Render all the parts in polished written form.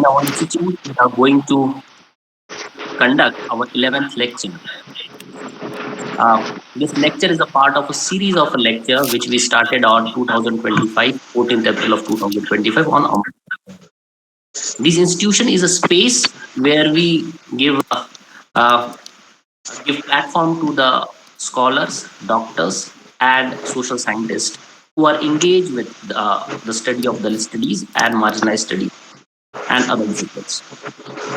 In our institute, we are going to conduct our 11th lecture. This lecture is a part of a series of a lecture which we started on 2025, 14th April of 2025 on Ambedkar. This institution is a space where we uh, give platform to the scholars, doctors, and social scientists who are engaged with the study of Dalit studies and marginalized studies and other disciplines.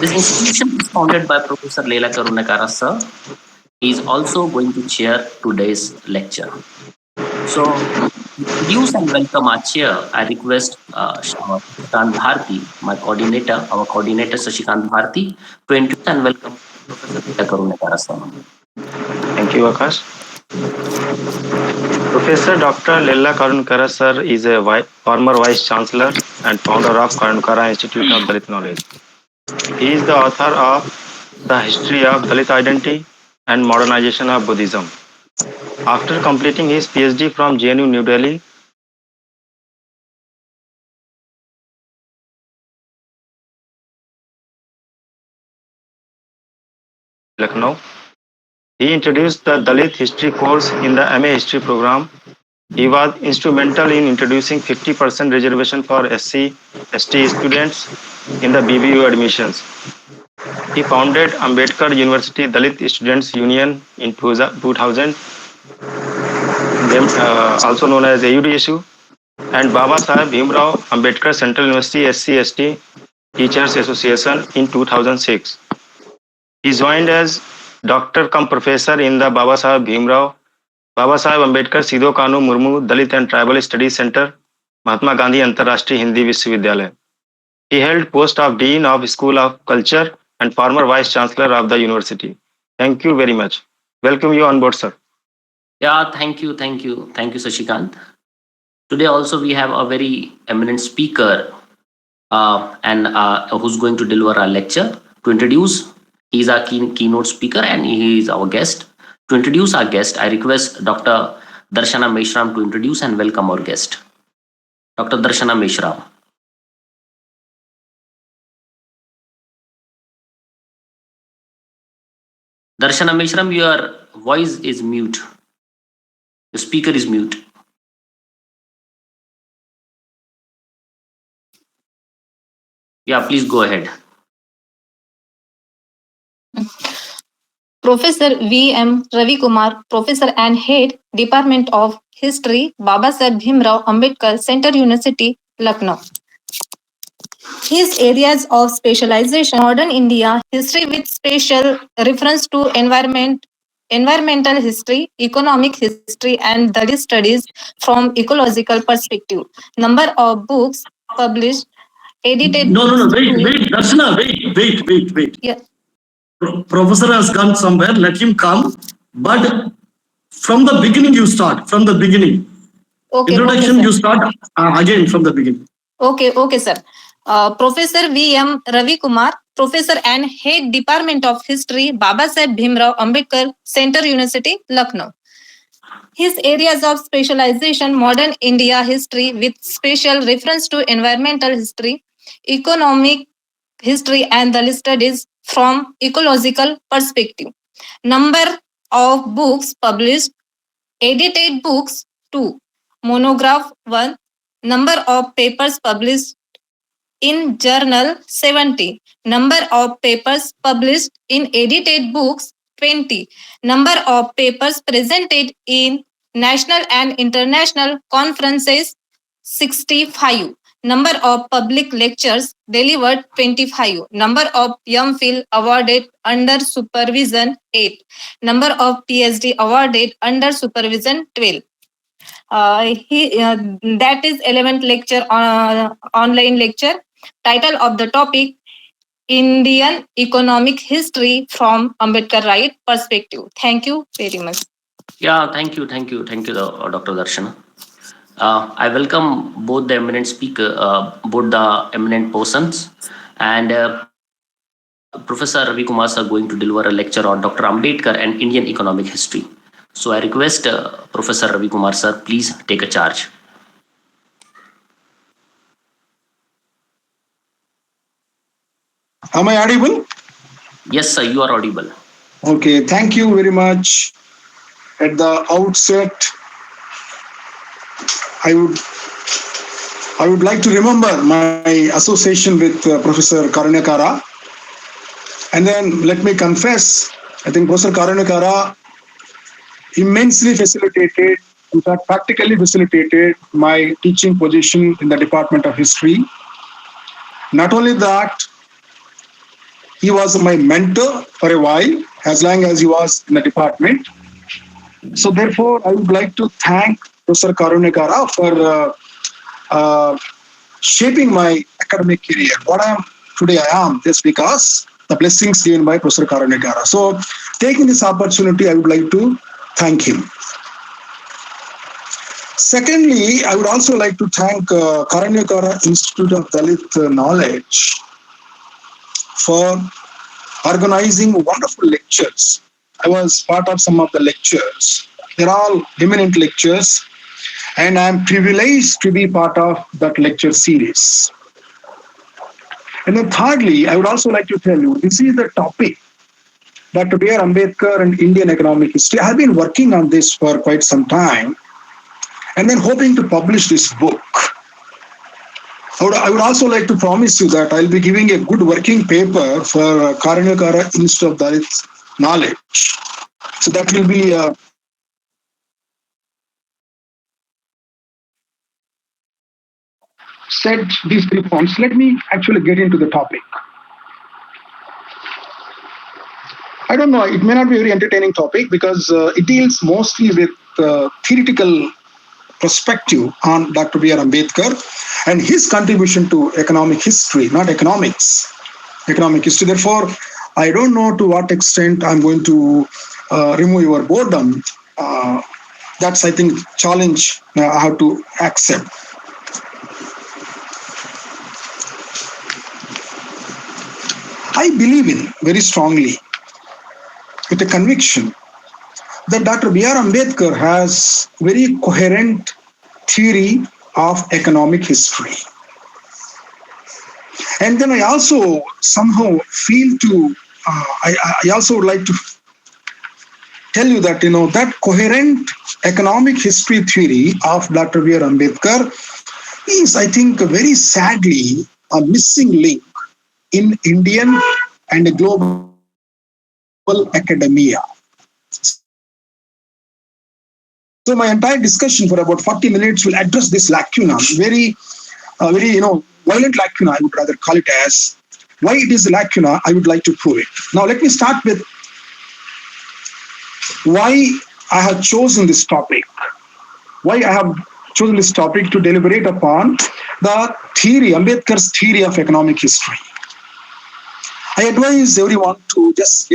This institution is founded by Professor Karunyakara sir. He is also going to chair today's lecture. So, to introduce and welcome our chair, I request Shashikant Bharti, our coordinator Shashikant Bharti, to introduce and welcome Professor Karunyakara sir. Thank you, Akash. Professor Dr. Lella Karunyakara sir is a former Vice Chancellor and founder of Karunyakara Institute of Dalit Knowledge. He is the author of The History of Dalit Identity and Modernization of Buddhism. After completing his PhD from JNU New Delhi, Lucknow, he introduced the Dalit History course in the MA History program. He was instrumental in introducing 50% reservation for SC/ST students in the BBU admissions. He founded Ambedkar University Dalit Students Union in 2000, also known as AUDSU, and Babasaheb Bhimrao Ambedkar Central University SC/ST Teachers Association in 2006. He joined as Doctor cum Professor in the Babasaheb Ambedkar Sidho Kanu Murmu Dalit and Tribal Studies Center, Mahatma Gandhi Antarashtriya Hindi Vishwavidyalaya. He held post of Dean of School of Culture and former Vice Chancellor of the University. Thank you very much. Welcome you on board, sir. Yeah, thank you, Shashikant. Today also we have a very eminent speaker and who's going to deliver a lecture. To introduce, he's our keynote speaker and he is our guest. To introduce our guest, I request Dr. Darshana Meshram to introduce and welcome our guest. Dr. Darshana Meshram. Darshana Meshram, your voice is mute. The speaker is mute. Yeah, please go ahead. Professor V.M. Ravi Kumar, Professor and Head, Department of History, Babasaheb Bhimrao Ambedkar Center University, Lucknow. His areas of specialization: modern India history with special reference to environmental history, economic history, and Dalit studies from ecological perspective. Number of books published, edited. No, wait, Darshana, wait. Yeah. Professor has gone somewhere, let him come. But from the beginning, you start. From the beginning. Okay, introduction, okay, you start again from the beginning. Okay, sir. Professor V.M. Ravi Kumar, Professor and Head Department of History, Babasaheb Bhimrao Ambedkar Center University, Lucknow. His areas of specialization: modern India history with special reference to environmental history, economic history, and Dalit studies from ecological perspective. Number of books published, edited books 2, monograph 1, number of papers published in journal 70, number of papers published in edited books 20, number of papers presented in national and international conferences 65, number of public lectures delivered 25, number of MPhil awarded under supervision 8, number of PhD awarded under supervision 12. That is 11th lecture, online lecture. Title of the topic: Indian Economic History from Ambedkar Right Perspective. Thank you very much. Yeah, thank you, Dr. Darshana. I welcome both the eminent both the eminent persons, and Professor Ravi Kumar are going to deliver a lecture on Dr. Ambedkar and Indian economic history. So I request Professor Ravi Kumar sir, please take a charge. Am I audible? Yes, sir, you are audible. Okay, thank you very much. At the outset, I would I would like to remember my association with Professor Karunyakara. And then let me confess, I think Professor Karunyakara immensely facilitated, in fact, practically facilitated my teaching position in the Department of History. Not only that, he was my mentor for a while, as long as he was in the department. So therefore, I would like to thank Professor Karunyakara for shaping my academic career. What I am today, I am just because the blessings given by Professor Karunyakara. So, taking this opportunity, I would like to thank him. Secondly, I would also like to thank Karunyakara Institute of Dalit Knowledge for organizing wonderful lectures. I was part of some of the lectures. They're all eminent lectures, and I'm privileged to be part of that lecture series. And then thirdly, I would also like to tell you, this is the topic Dr. B.R. Ambedkar and Indian economic history. I have been working on this for quite some time and then hoping to publish this book. I would also like to promise you that I'll be giving a good working paper for Karunyakara Institute of Dalit Knowledge. So that will be said these 3 points. Let me actually get into the topic. I don't know, it may not be a very entertaining topic because it deals mostly with theoretical perspective on Dr. B.R. Ambedkar and his contribution to economic history, not economics, economic history. Therefore, I don't know to what extent I'm going to remove your boredom. That's, I think, challenge I have to accept. I believe in very strongly, with a conviction, that Dr. B.R. Ambedkar has very coherent theory of economic history. And then I also somehow feel to, I also would like to tell you that, that coherent economic history theory of Dr. B.R. Ambedkar is, I think, very sadly a missing link in Indian and global academia. So my entire discussion for about 40 minutes will address this lacuna, very, violent lacuna, I would rather call it as. Why it is a lacuna, I would like to prove it. Now let me start with why I have chosen this topic. Why I have chosen this topic to deliberate upon the theory, Ambedkar's theory of economic history. I advise everyone to just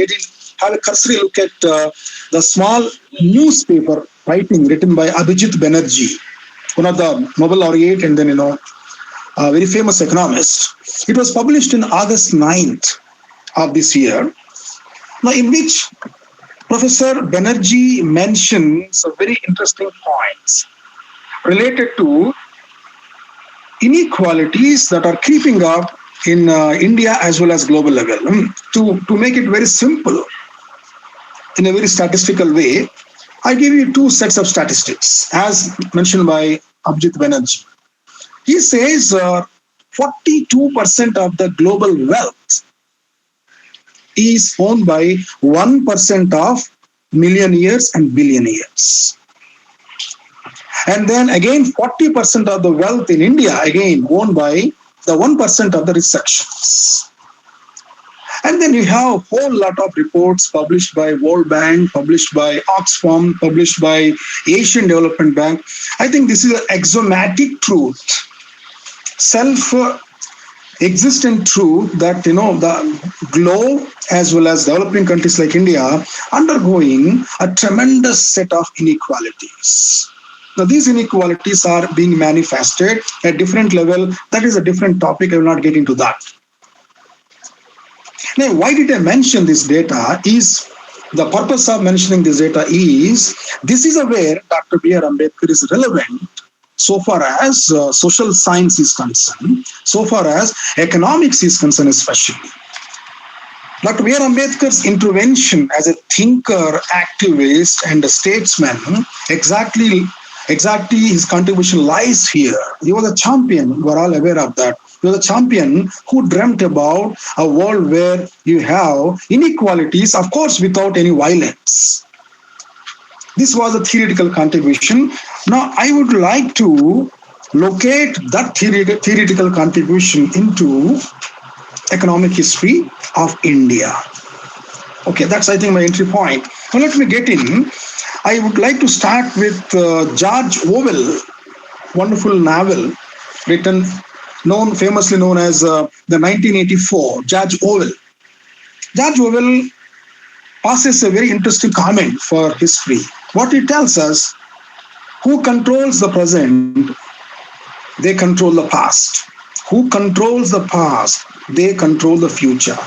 have a cursory look at the small newspaper writing written by Abhijit Banerjee, one of the Nobel laureate and then, a very famous economist. It was published in August 9th of this year. Now, in which Professor Banerjee mentions some very interesting points related to inequalities that are creeping up in India as well as global level. To make it very simple, in a very statistical way, I give you 2 sets of statistics, as mentioned by Abhijit Banerjee. He says 42% of the global wealth is owned by 1% of millionaires and billionaires. And then again, 40% of the wealth in India, again, owned by the 1% of the rich sections. And then you have a whole lot of reports published by World Bank, published by Oxfam, published by Asian Development Bank. I think this is an axiomatic truth, self-existent truth that, the globe as well as developing countries like India undergoing a tremendous set of inequalities. Now, these inequalities are being manifested at different level. That is a different topic. I will not get into that. Now, why did I mention this data is, the purpose of mentioning this data is, this is where Dr. B.R. Ambedkar is relevant so far as social science is concerned, so far as economics is concerned especially. Dr. B.R. Ambedkar's intervention as a thinker, activist, and a statesman, exactly his contribution lies here. He was a champion, we're all aware of that. He was a champion who dreamt about a world where you have inequalities, of course, without any violence. This was a theoretical contribution. Now, I would like to locate that theoretical contribution into economic history of India. Okay, that's, I think, my entry point. Now, let me get in. I would like to start with George Orwell, wonderful novel written, famously known as the 1984, George Orwell. George Orwell passes a very interesting comment for history. What it tells us, who controls the present, they control the past. Who controls the past, they control the future.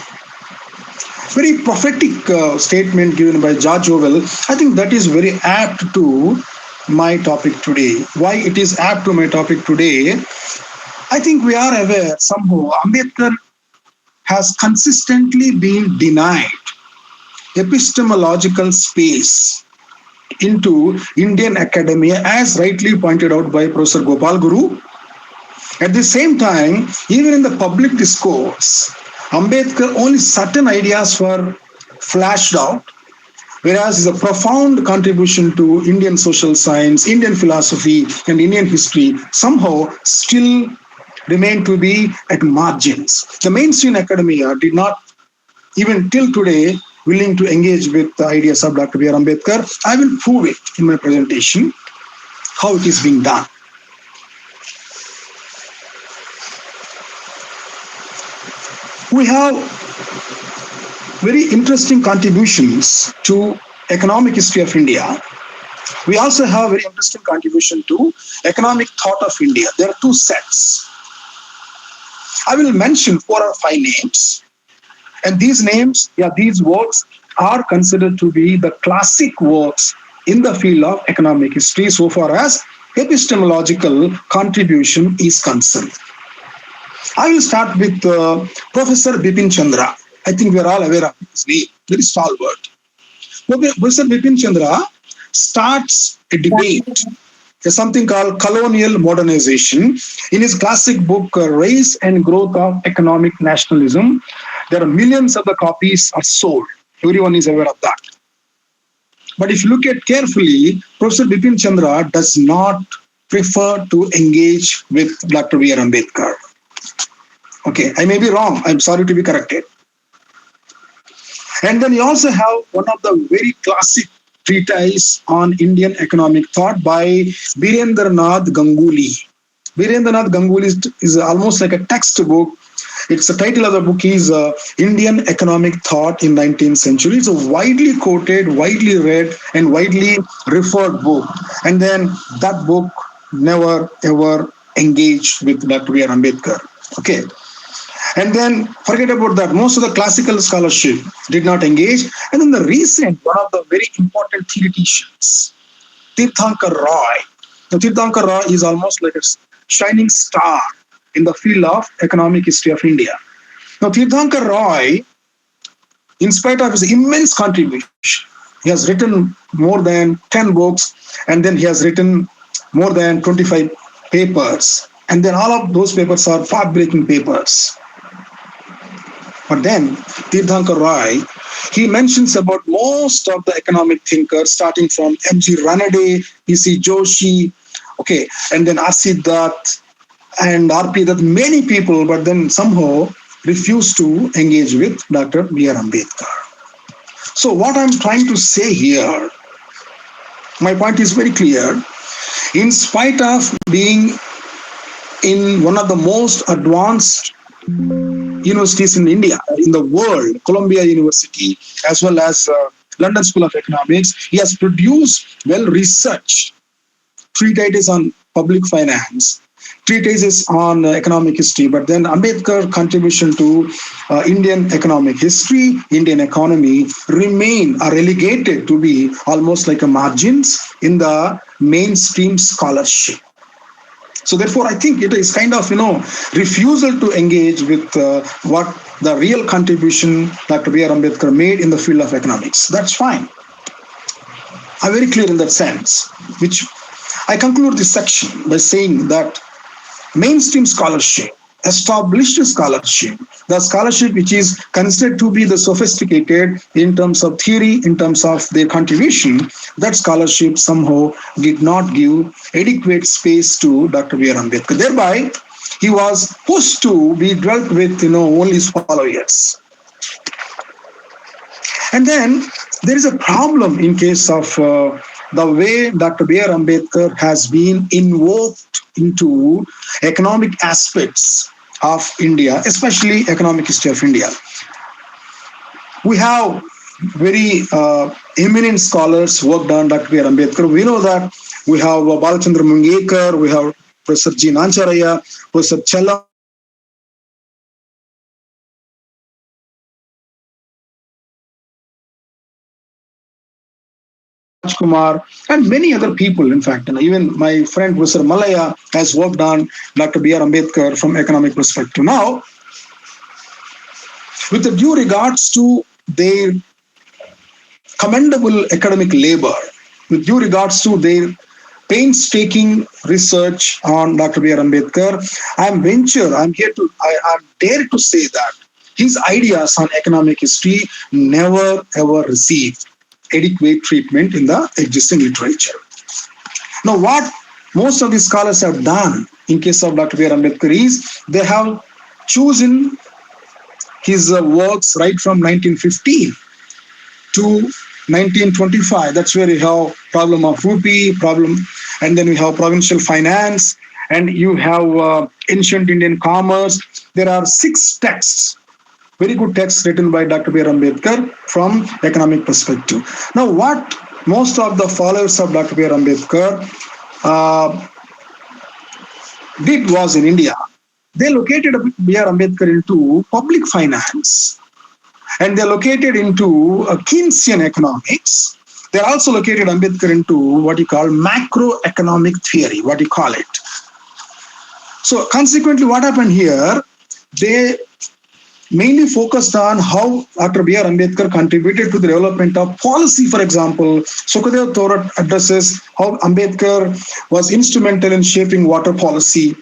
Very prophetic statement given by George Orwell. I think that is very apt to my topic today. Why it is apt to my topic today? I think we are aware somehow Ambedkar has consistently been denied epistemological space into Indian academia, as rightly pointed out by Professor Gopal Guru. At the same time, even in the public discourse, Ambedkar, only certain ideas were flashed out, whereas his profound contribution to Indian social science, Indian philosophy, and Indian history somehow still remain to be at margins. The mainstream academia did not, even till today, willing to engage with the ideas of Dr. B.R. Ambedkar. I will prove it in my presentation, how it is being done. We have very interesting contributions to economic history of India. We also have very interesting contribution to economic thought of India. There are two sets. I will mention 4 or 5 names. And these names, these works are considered to be the classic works in the field of economic history so far as epistemological contribution is concerned. I will start with Professor Bipin Chandra. I think we are all aware of his name, very stalwart. Professor Bipin Chandra starts a debate, something called colonial modernization. In his classic book, Race and Growth of Economic Nationalism, there are millions of the copies are sold. Everyone is aware of that. But if you look at carefully, Professor Bipin Chandra does not prefer to engage with Dr. B.R. Ambedkar. Okay, I may be wrong. I'm sorry to be corrected. And then you also have one of the very classic treatise on Indian economic thought by Birendranath Ganguly. Birendranath Ganguly is almost like a textbook. It's the title of the book is Indian Economic Thought in 19th Century. It's a widely quoted, widely read, and widely referred book. And then that book never ever engaged with Dr. B.R. Ambedkar. Okay. And then forget about that. Most of the classical scholarship did not engage. And then the recent, one of the very important theoreticians, Tirthankar Roy. Now, Tirthankar Roy is almost like a shining star in the field of economic history of India. Now, Tirthankar Roy, in spite of his immense contribution, he has written more than 10 books, and then he has written more than 25 papers. And then all of those papers are path-breaking papers. But then, Tirthankar Roy, he mentions about most of the economic thinkers, starting from M.G. Ranade, P.C. Joshi, okay, and then R.C. Dutt and R.P. Dutt, many people, but then somehow refused to engage with Dr. B.R. Ambedkar. So what I'm trying to say here, my point is very clear. In spite of being in one of the most advanced universities in India, in the world, Columbia University, as well as London School of Economics, he has produced well-researched treatises on public finance, treatises on economic history, but then Ambedkar's contribution to Indian economic history, Indian economy remain or relegated to be almost like a margins in the mainstream scholarship. So therefore, I think it is kind of, refusal to engage with what the real contribution Dr. B.R. Ambedkar made in the field of economics. That's fine. I'm very clear in that sense, which I conclude this section by saying that mainstream scholarship, established scholarship, the scholarship which is considered to be the sophisticated in terms of theory, in terms of their contribution, that scholarship somehow did not give adequate space to Dr. B.R. Ambedkar. Thereby, he was pushed to be dealt with, only his followers. And then there is a problem in case of the way Dr. B.R. Ambedkar has been invoked into economic aspects of India, especially economic history of India. We have very eminent scholars worked on Dr. B.R. Ambedkar. We know that we have Balachandra Mungekar, we have Professor G. Nancharaya, Professor Chellam, Kumar, and many other people, in fact. And even my friend Professor Malaya has worked on Dr. B.R. Ambedkar from economic perspective. Now, with the due regards to their commendable academic labor, with due regards to their painstaking research on Dr. B.R. Ambedkar, I dare to say that his ideas on economic history never ever received adequate treatment in the existing literature. Now, what most of these scholars have done in case of Dr. B.R. Ambedkar is they have chosen his works right from 1915 to 1925. That's where you have problem of rupee, and then we have provincial finance, and you have ancient Indian commerce. There are 6 texts, very good texts written by Dr. B.R. Ambedkar from economic perspective. Now, what most of the followers of Dr. B.R. Ambedkar did was in India, they located B.R. Ambedkar into public finance, and they located into Keynesian economics. They also located Ambedkar into what you call macroeconomic theory, what you call it. So consequently, what happened here, they mainly focused on how Dr. B.R. Ambedkar contributed to the development of policy. For example, Sukadev Thorat addresses how Ambedkar was instrumental in shaping water policy,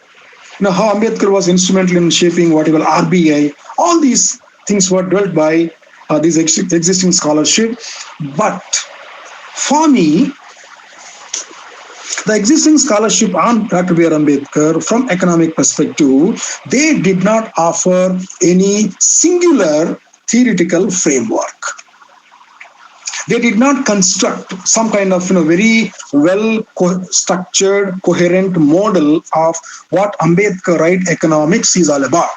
how Ambedkar was instrumental in shaping what you call RBI. All these things were dwelt by this existing scholarship. But for me, the existing scholarship on Dr. B.R. Ambedkar from economic perspective, they did not offer any singular theoretical framework. They did not construct some kind of very well structured, coherent model of what Ambedkarite economics is all about.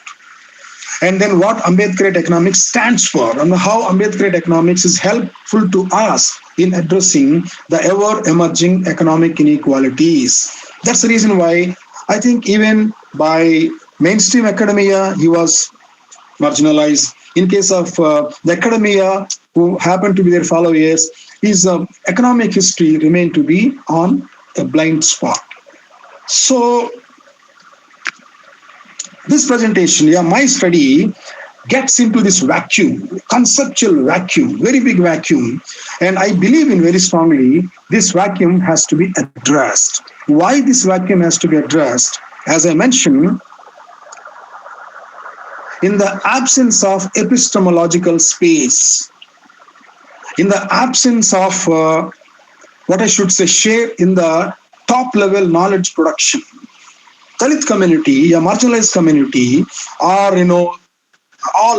And then what Ambedkarite economics stands for, and how Ambedkarite economics is helpful to us in addressing the ever-emerging economic inequalities. That's the reason why I think even by mainstream academia, he was marginalized. In case of the academia, who happened to be their followers, his economic history remained to be on a blind spot. So this presentation, my study gets into this vacuum, conceptual vacuum, very big vacuum. And I believe in very strongly, this vacuum has to be addressed. Why this vacuum has to be addressed? As I mentioned, in the absence of epistemological space, in the absence of what I should say, share in the top level knowledge production, Dalit community, a marginalized community, or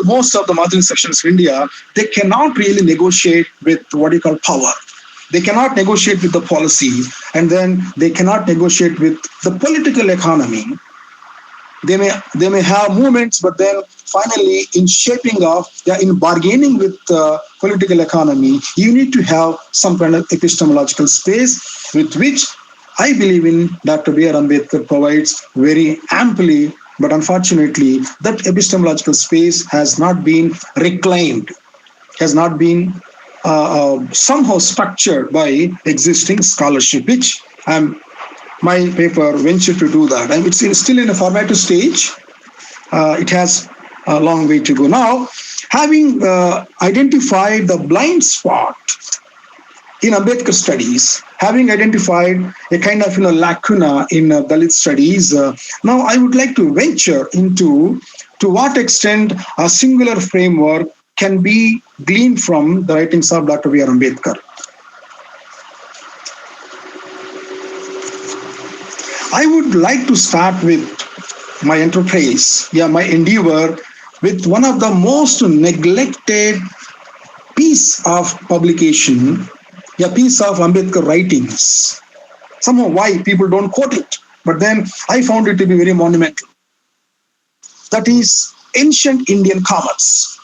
most of the marginal sections of India, they cannot really negotiate with what you call power. They cannot negotiate with the policy, and then they cannot negotiate with the political economy. They may have movements, but then finally, in shaping of, in bargaining with the political economy, you need to have some kind of epistemological space, with which I believe in Dr. B.R. Ambedkar provides very amply, but unfortunately, that epistemological space has not been reclaimed, has not been somehow structured by existing scholarship, which I'm my paper ventured to do that. And still in a formative stage. It has a long way to go. Now, having identified the blind spot in Ambedkar studies, having identified a kind of lacuna in Dalit studies, now I would like to venture into to what extent a singular framework can be gleaned from the writings of Dr. B.R. Ambedkar. I would like to start with my enterprise, my endeavor, with one of the most neglected piece of publication, a piece of Ambedkar writings. Somehow why people don't quote it, but then I found it to be very monumental. That is Ancient Indian Commerce.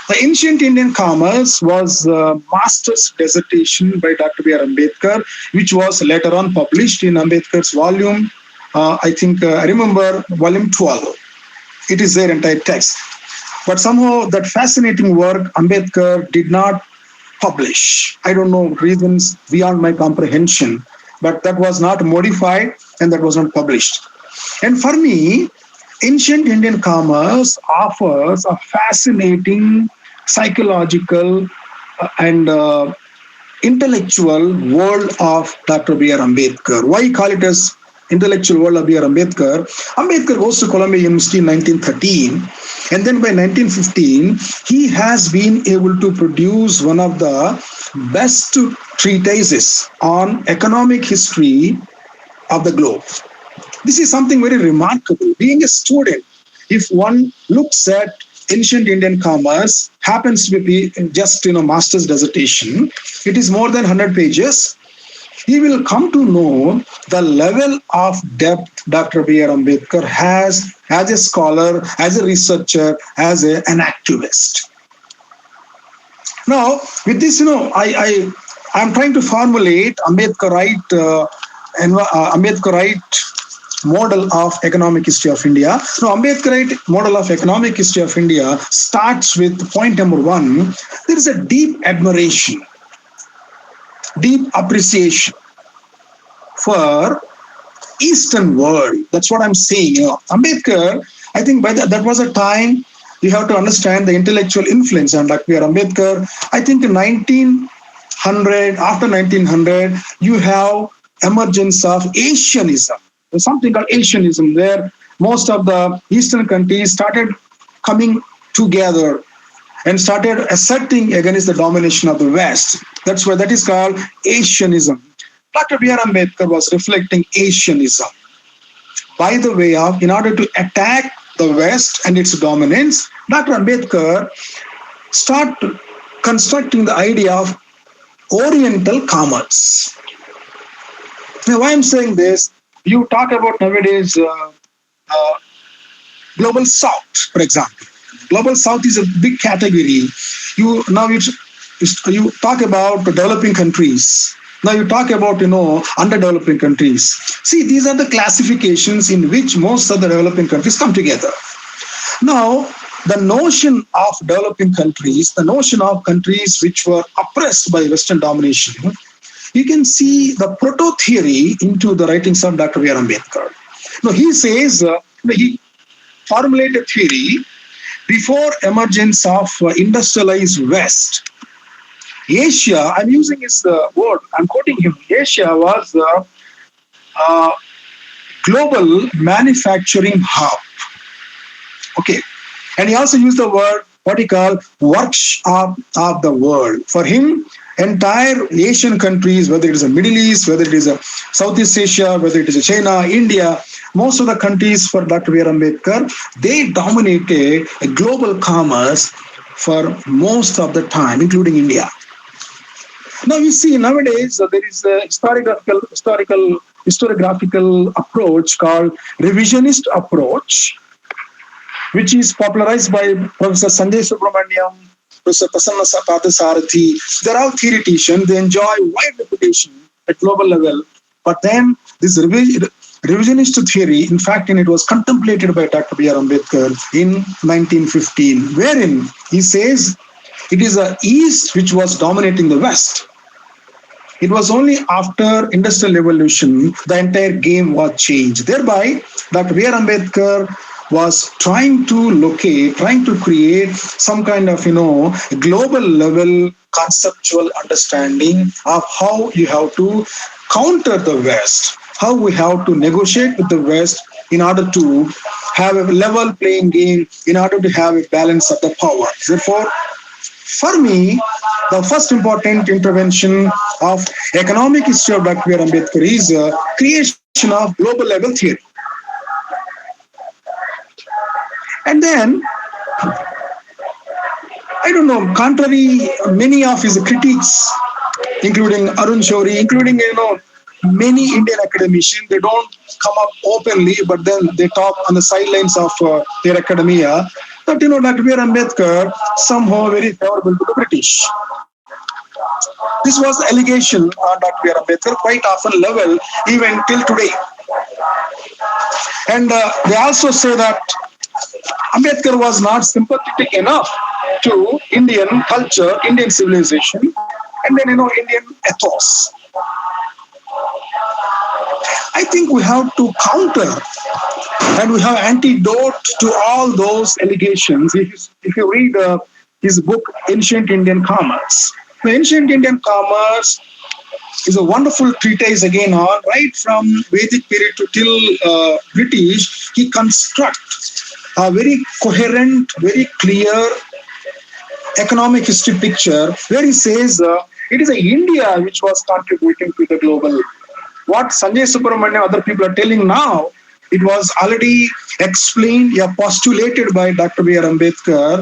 The Ancient Indian Commerce was a master's dissertation by Dr. B.R. Ambedkar, which was later on published in Ambedkar's volume, I remember volume 12. It is their entire text. But somehow that fascinating work Ambedkar did not publish. I don't know reasons beyond my comprehension, but that was not modified and that was not published. And for me, Ancient Indian Commerce offers a fascinating psychological and intellectual world of Dr. B.R. Ambedkar. Why call it as intellectual world of B.R. Ambedkar? Ambedkar goes to Columbia University in 1913, and then by 1915, he has been able to produce one of the best treatises on economic history of the globe. This is something very remarkable. Being a student, if one looks at Ancient Indian Commerce, happens to be just master's dissertation, it is more than 100 pages. He will come to know the level of depth Dr. B.R. Ambedkar has as a scholar, as a researcher, as an activist. Now, with this, I'm trying to formulate Ambedkarite model of economic history of India. Now, Ambedkarite model of economic history of India starts with point number 1. There is a deep admiration, deep appreciation for Eastern world. That's what I'm saying. Ambedkar, I think by that was a time you have to understand the intellectual influence on Dr. B.R. Ambedkar. I think in 1900, after 1900, you have emergence of Asianism. There's something called Asianism, where most of the Eastern countries started coming together and started asserting against the domination of the West. That's why that is called Asianism. Dr. B.R. Ambedkar was reflecting Asianism by the way of, in order to attack the West and its dominance, Dr. Ambedkar started constructing the idea of Oriental commerce. Now, why I'm saying this, you talk about nowadays Global South, for example. Global South is a big category. You talk about developing countries. Now you talk about, underdeveloping countries. See, these are the classifications in which most of the developing countries come together. Now, the notion of developing countries, the notion of countries which were oppressed by Western domination, you can see the proto-theory into the writings of Dr. B.R. Ambedkar. Now, he says, he formulated theory before emergence of industrialized West. Asia, I'm using his word, I'm quoting him, Asia was the global manufacturing hub. Okay. And he also used the word, what he called workshop of the world. For him, entire Asian countries, whether it is the Middle East, whether it is Southeast Asia, whether it is China, India, most of the countries for Dr. B.R. Ambedkar, they dominated a global commerce for most of the time, including India. Now you see nowadays there is a historiographical approach called revisionist approach, which is popularized by Professor Sanjay Subramaniam, Professor Prasanna Parthasarathy. They're all theoreticians. They enjoy wide reputation at global level. But then this revisionist theory, in fact, it was contemplated by Dr. B.R. Ambedkar in 1915, wherein he says it is the East which was dominating the West. It was only after industrial revolution the entire game was changed. Thereby, Dr. B.R. Ambedkar was trying to locate, trying to create some kind of, global level conceptual understanding of how you have to counter the West, how we have to negotiate with the West in order to have a level playing game, in order to have a balance of the power. Therefore, for me, the first important intervention of economic history of Dr. B.R. Ambedkar is creation of global level theory. And then, I don't know, contrary many of his critics, including Arun Shourie, including, many Indian academicians, they don't come up openly, but then they talk on the sidelines of their academia, that, Dr. B.R. Ambedkar somehow very favorable to the British. This was allegation on Dr. B.R. Ambedkar, quite often level, even till today. And they also say that Ambedkar was not sympathetic enough to Indian culture, Indian civilization, and then, Indian ethos. I think we have to counter and we have antidote to all those allegations. If you read his book, Ancient Indian Commerce, the Ancient Indian Commerce is a wonderful treatise again on right from Vedic period to till British. He constructs a very coherent, very clear economic history picture where he says it is a India which was contributing to the global. What Sanjay Subramanian and other people are telling now, it was already explained, postulated by Dr. B.R. Ambedkar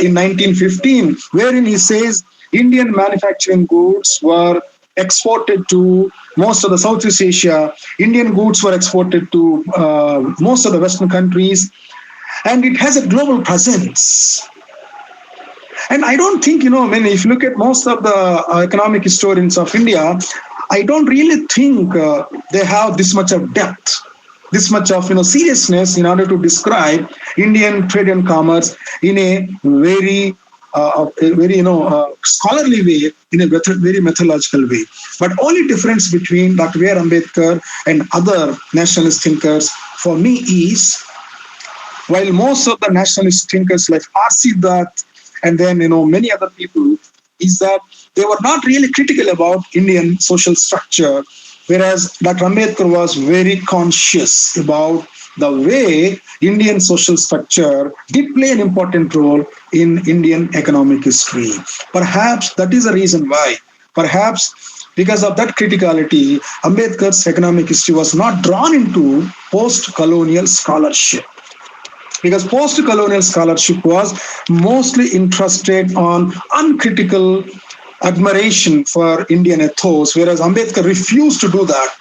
in 1915, wherein he says Indian manufacturing goods were exported to most of the Southeast Asia. Indian goods were exported to most of the Western countries, and it has a global presence. And I don't think, if you look at most of the economic historians of India, I don't really think they have this much of depth, this much of seriousness in order to describe Indian trade and commerce in a very scholarly way, in a very methodological way. But only difference between Dr. B.R. Ambedkar and other nationalist thinkers for me is, while most of the nationalist thinkers like R.C. Dutt and then many other people, is that they were not really critical about Indian social structure, whereas Dr. Ambedkar was very conscious about the way Indian social structure did play an important role in Indian economic history. Perhaps that is the reason why, perhaps because of that criticality, Ambedkar's economic history was not drawn into post-colonial scholarship. Because post-colonial scholarship was mostly interested on uncritical admiration for Indian ethos, whereas Ambedkar refused to do that.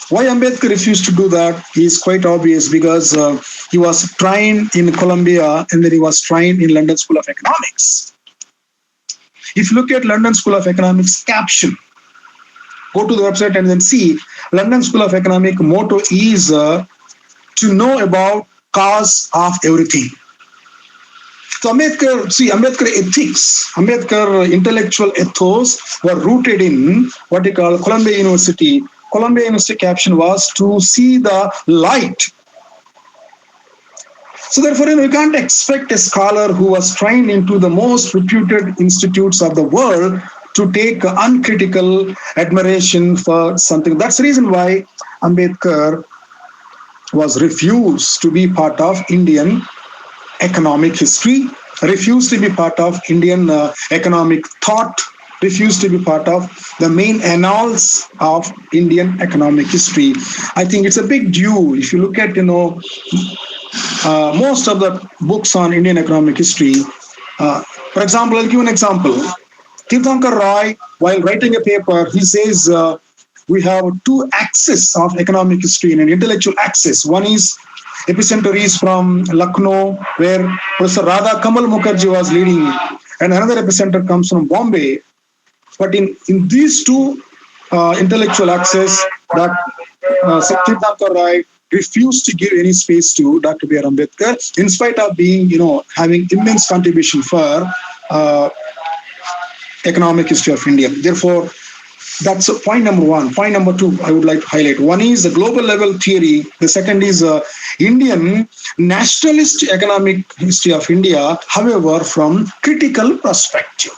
Why Ambedkar refused to do that is quite obvious, because he was trained in Columbia and then he was trained in London School of Economics. If you look at London School of Economics caption, go to the website and then see London School of Economics motto is to know about cause of everything. So Ambedkar ethics, Ambedkar intellectual ethos were rooted in what we call Columbia University. Columbia University caption was to see the light. So therefore, we can't expect a scholar who was trained into the most reputed institutes of the world to take uncritical admiration for something. That's the reason why Ambedkar was refused to be part of Indian economic history, refused to be part of Indian economic thought, refused to be part of the main annals of Indian economic history. I think it's a big due. If you look at, most of the books on Indian economic history, for example, I'll give an example. Tirthankar Roy, while writing a paper, he says, we have two axes of economic history and an intellectual axis. One is epicenter is from Lucknow, where Professor Radha Kamal Mukherjee was leading, and another epicenter comes from Bombay. But in these two intellectual axes, that Tirthankar Roy refused to give any space to Dr. B.R. Ambedkar, in spite of being, having immense contribution for economic history of India. Therefore, That's point number one. Point number two, I would like to highlight. One is the global level theory. The second is Indian nationalist economic history of India, however, from critical perspective.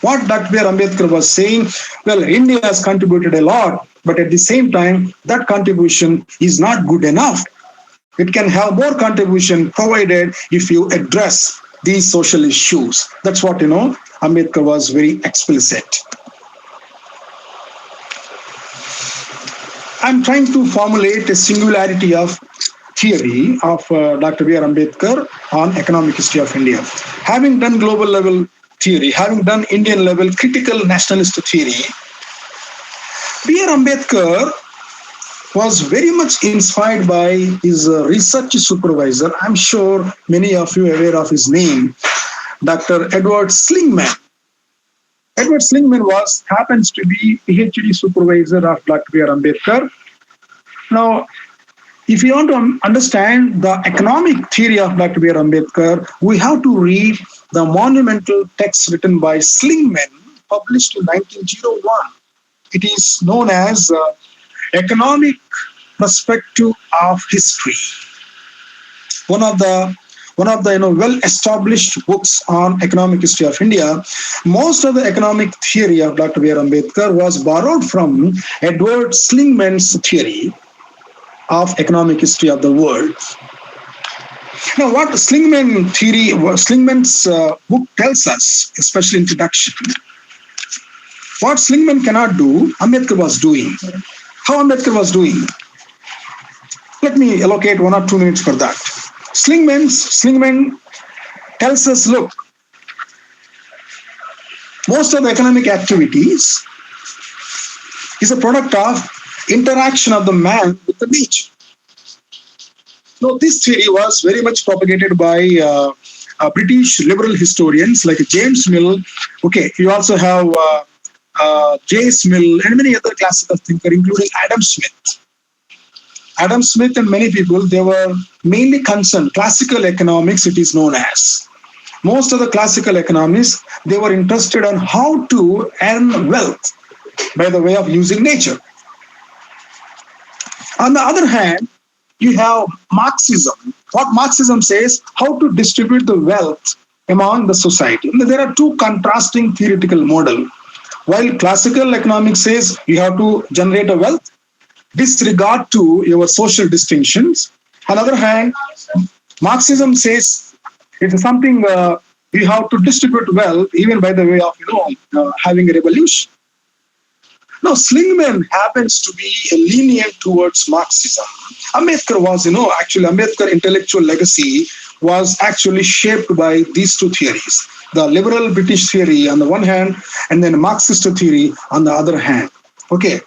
What Dr. Ambedkar was saying, well, India has contributed a lot, but at the same time, that contribution is not good enough. It can have more contribution provided if you address these social issues. That's what, Ambedkar was very explicit. I'm trying to formulate a singularity of theory of Dr. B.R. Ambedkar on economic history of India. Having done global level theory, having done Indian level critical nationalist theory, B.R. Ambedkar was very much inspired by his research supervisor. I'm sure many of you are aware of his name, Dr. Edward Slingman. Edward Slingman happens to be PhD supervisor of Dr. B.R. Ambedkar. Now, if you want to understand the economic theory of Dr. B.R. Ambedkar, we have to read the monumental text written by Slingman, published in 1901. It is known as Economic Perspective of History. One of the well-established books on economic history of India. Most of the economic theory of Dr. B.R. Ambedkar was borrowed from Edward Slingman's theory of economic history of the world. Now, what Slingman's book tells us, especially introduction, what Slingman cannot do, Ambedkar was doing. How Ambedkar was doing? Let me allocate 1 or 2 minutes for that. Slingman tells us, look, most of the economic activities is a product of interaction of the man with the nature. Now, this theory was very much propagated by British liberal historians like James Mill. Okay, you also have J.S. Mill and many other classical thinkers, including Adam Smith. Adam Smith and many people, they were mainly concerned, classical economics it is known as. Most of the classical economists, they were interested in how to earn wealth by the way of using nature. On the other hand, you have Marxism. What Marxism says, how to distribute the wealth among the society. There are two contrasting theoretical models. While classical economics says you have to generate a wealth, disregard to your social distinctions. On the other hand, Marxism says it's something you have to distribute wealth even by the way of having a revolution. Now, Slingman happens to be lenient towards Marxism. Ambedkar was, actually Ambedkar intellectual legacy was actually shaped by these two theories. The liberal British theory on the one hand, and then Marxist theory on the other hand. Okay.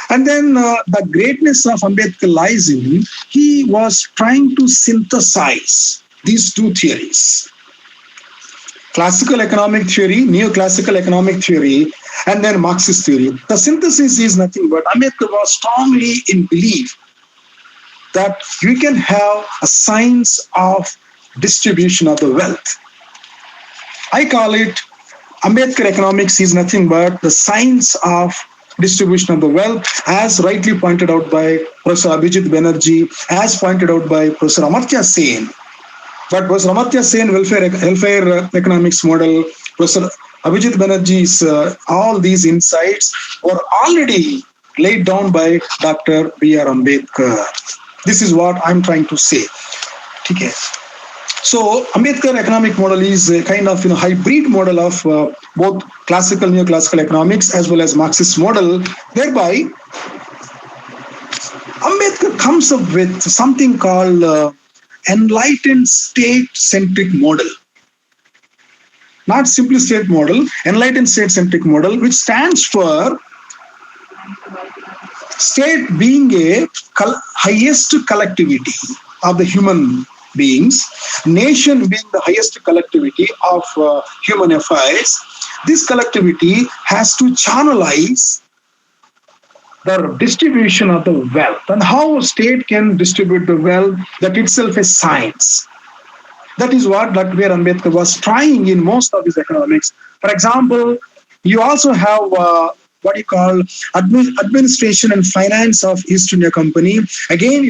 And then the greatness of Ambedkar lies in he was trying to synthesize these two theories. Classical economic theory, neoclassical economic theory, and then Marxist theory. The synthesis is nothing but Ambedkar was strongly in belief that we can have a science of distribution of the wealth. I call it Ambedkar economics is nothing but the science of distribution of the wealth, as rightly pointed out by Professor Abhijit Banerjee, as pointed out by Professor Amartya Sen. But Professor Amartya Sen welfare economics model, Professor Abhijit Banerjee's all these insights were already laid down by Dr. B.R. Ambedkar. This is what I'm trying to say. Okay. So Ambedkar economic model is a kind of hybrid model of both classical, neoclassical economics as well as Marxist model, whereby Ambedkar comes up with something called enlightened state-centric model. Not simply state model, enlightened state-centric model, which stands for state being a highest collectivity of the human beings, nation being the highest collectivity of human affairs. This collectivity has to channelize the distribution of the wealth, and how a state can distribute the wealth, that itself is science. That is what Dr. B.R. Ambedkar was trying in most of his economics. For example, you also have what you call administration and finance of East India Company. Again,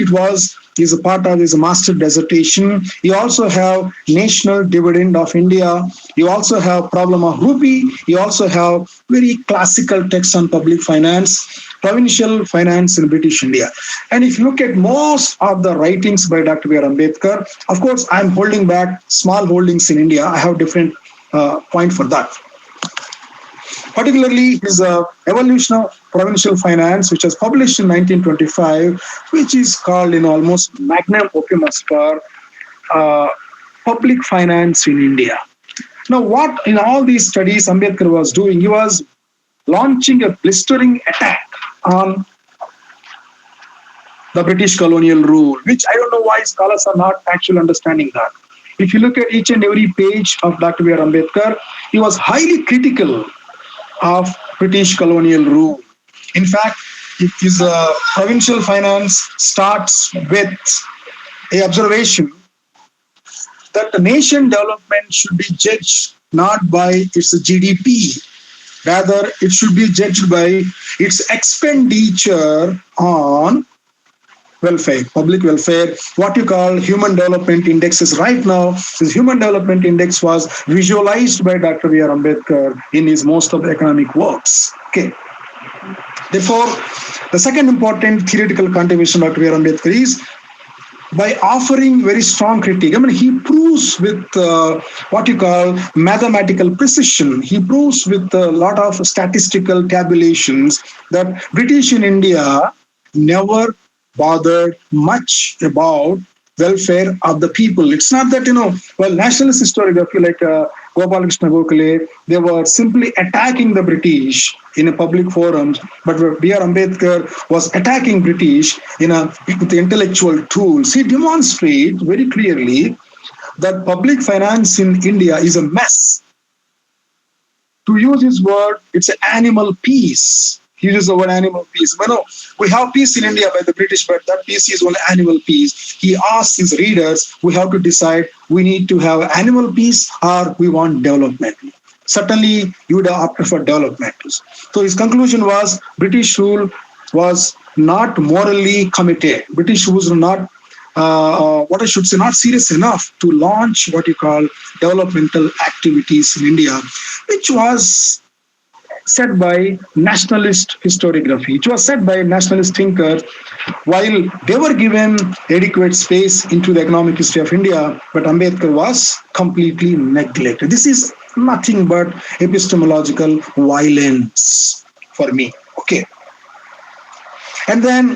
is a part of his master dissertation. You also have national dividend of India. You also have problem of rupee. You also have very classical text on public finance, provincial finance in British India. And if you look at most of the writings by Dr. B.R. Ambedkar, of course, I'm holding back small holdings in India. I have different point for that. Particularly his Evolution of Provincial Finance, which was published in 1925, which is called almost magnum opus for public finance in India. Now, what in all these studies Ambedkar was doing, he was launching a blistering attack on the British colonial rule, which I don't know why scholars are not actually understanding that. If you look at each and every page of Dr. B.R. Ambedkar, he was highly critical of British colonial rule. In fact, his provincial finance starts with a observation that the nation development should be judged not by its GDP, rather it should be judged by its expenditure on welfare, public welfare, what you call human development indexes. Right now, this human development index was visualized by Dr. B.R. Ambedkar in his most of the economic works. Okay. Therefore, the second important theoretical contribution of Dr. B.R. Ambedkar is by offering very strong critique. I mean, he proves with what you call mathematical precision. He proves with a lot of statistical tabulations that British in India never bothered much about welfare of the people. It's not that, nationalist historiography like Gopal Krishna Gokhale, they were simply attacking the British in a public forums, but B.R. Ambedkar was attacking British with intellectual tools. He demonstrates very clearly that public finance in India is a mess. To use his word, it's an animal peace. He uses the word animal peace. We have peace in India by the British, but that peace is only animal peace. He asks his readers, we have to decide, we need to have animal peace or we want development. Certainly, you would opt for development. So his conclusion was, British rule was not morally committed. British rules were not, not serious enough to launch what you call developmental activities in India, which was said by nationalist historiography. It was said by nationalist thinkers while they were given adequate space into the economic history of India, but Ambedkar was completely neglected. This is nothing but epistemological violence for me. Okay. And then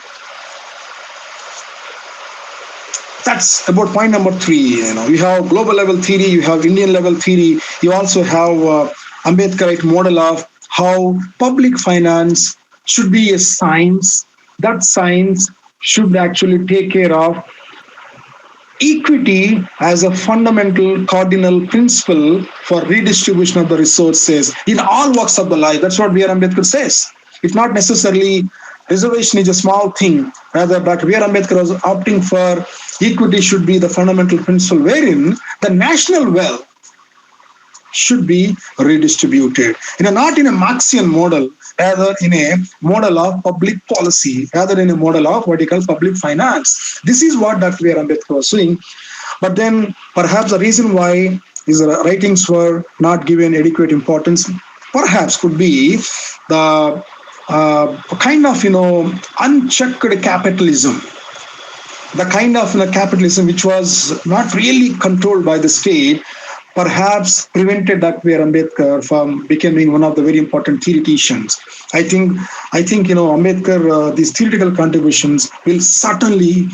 that's about point number 3. You have global level theory, you have Indian level theory, you also have Ambedkarite model of how public finance should be a science. That science should actually take care of equity as a fundamental cardinal principle for redistribution of the resources in all walks of the life. That's what B.R. Ambedkar says. It's not necessarily reservation is a small thing. Rather, Dr. B.R. Ambedkar was opting for equity should be the fundamental principle wherein the national wealth should be redistributed. Not in a Marxian model, rather in a model of public policy, rather in a model of what you call public finance. This is what Dr. B.R. Ambedkar was doing. But then perhaps the reason why his writings were not given adequate importance perhaps could be the kind of, unchecked capitalism. The kind of capitalism which was not really controlled by the state perhaps prevented Dr. B.R. Ambedkar from becoming one of the very important theoreticians. I think Ambedkar, these theoretical contributions will certainly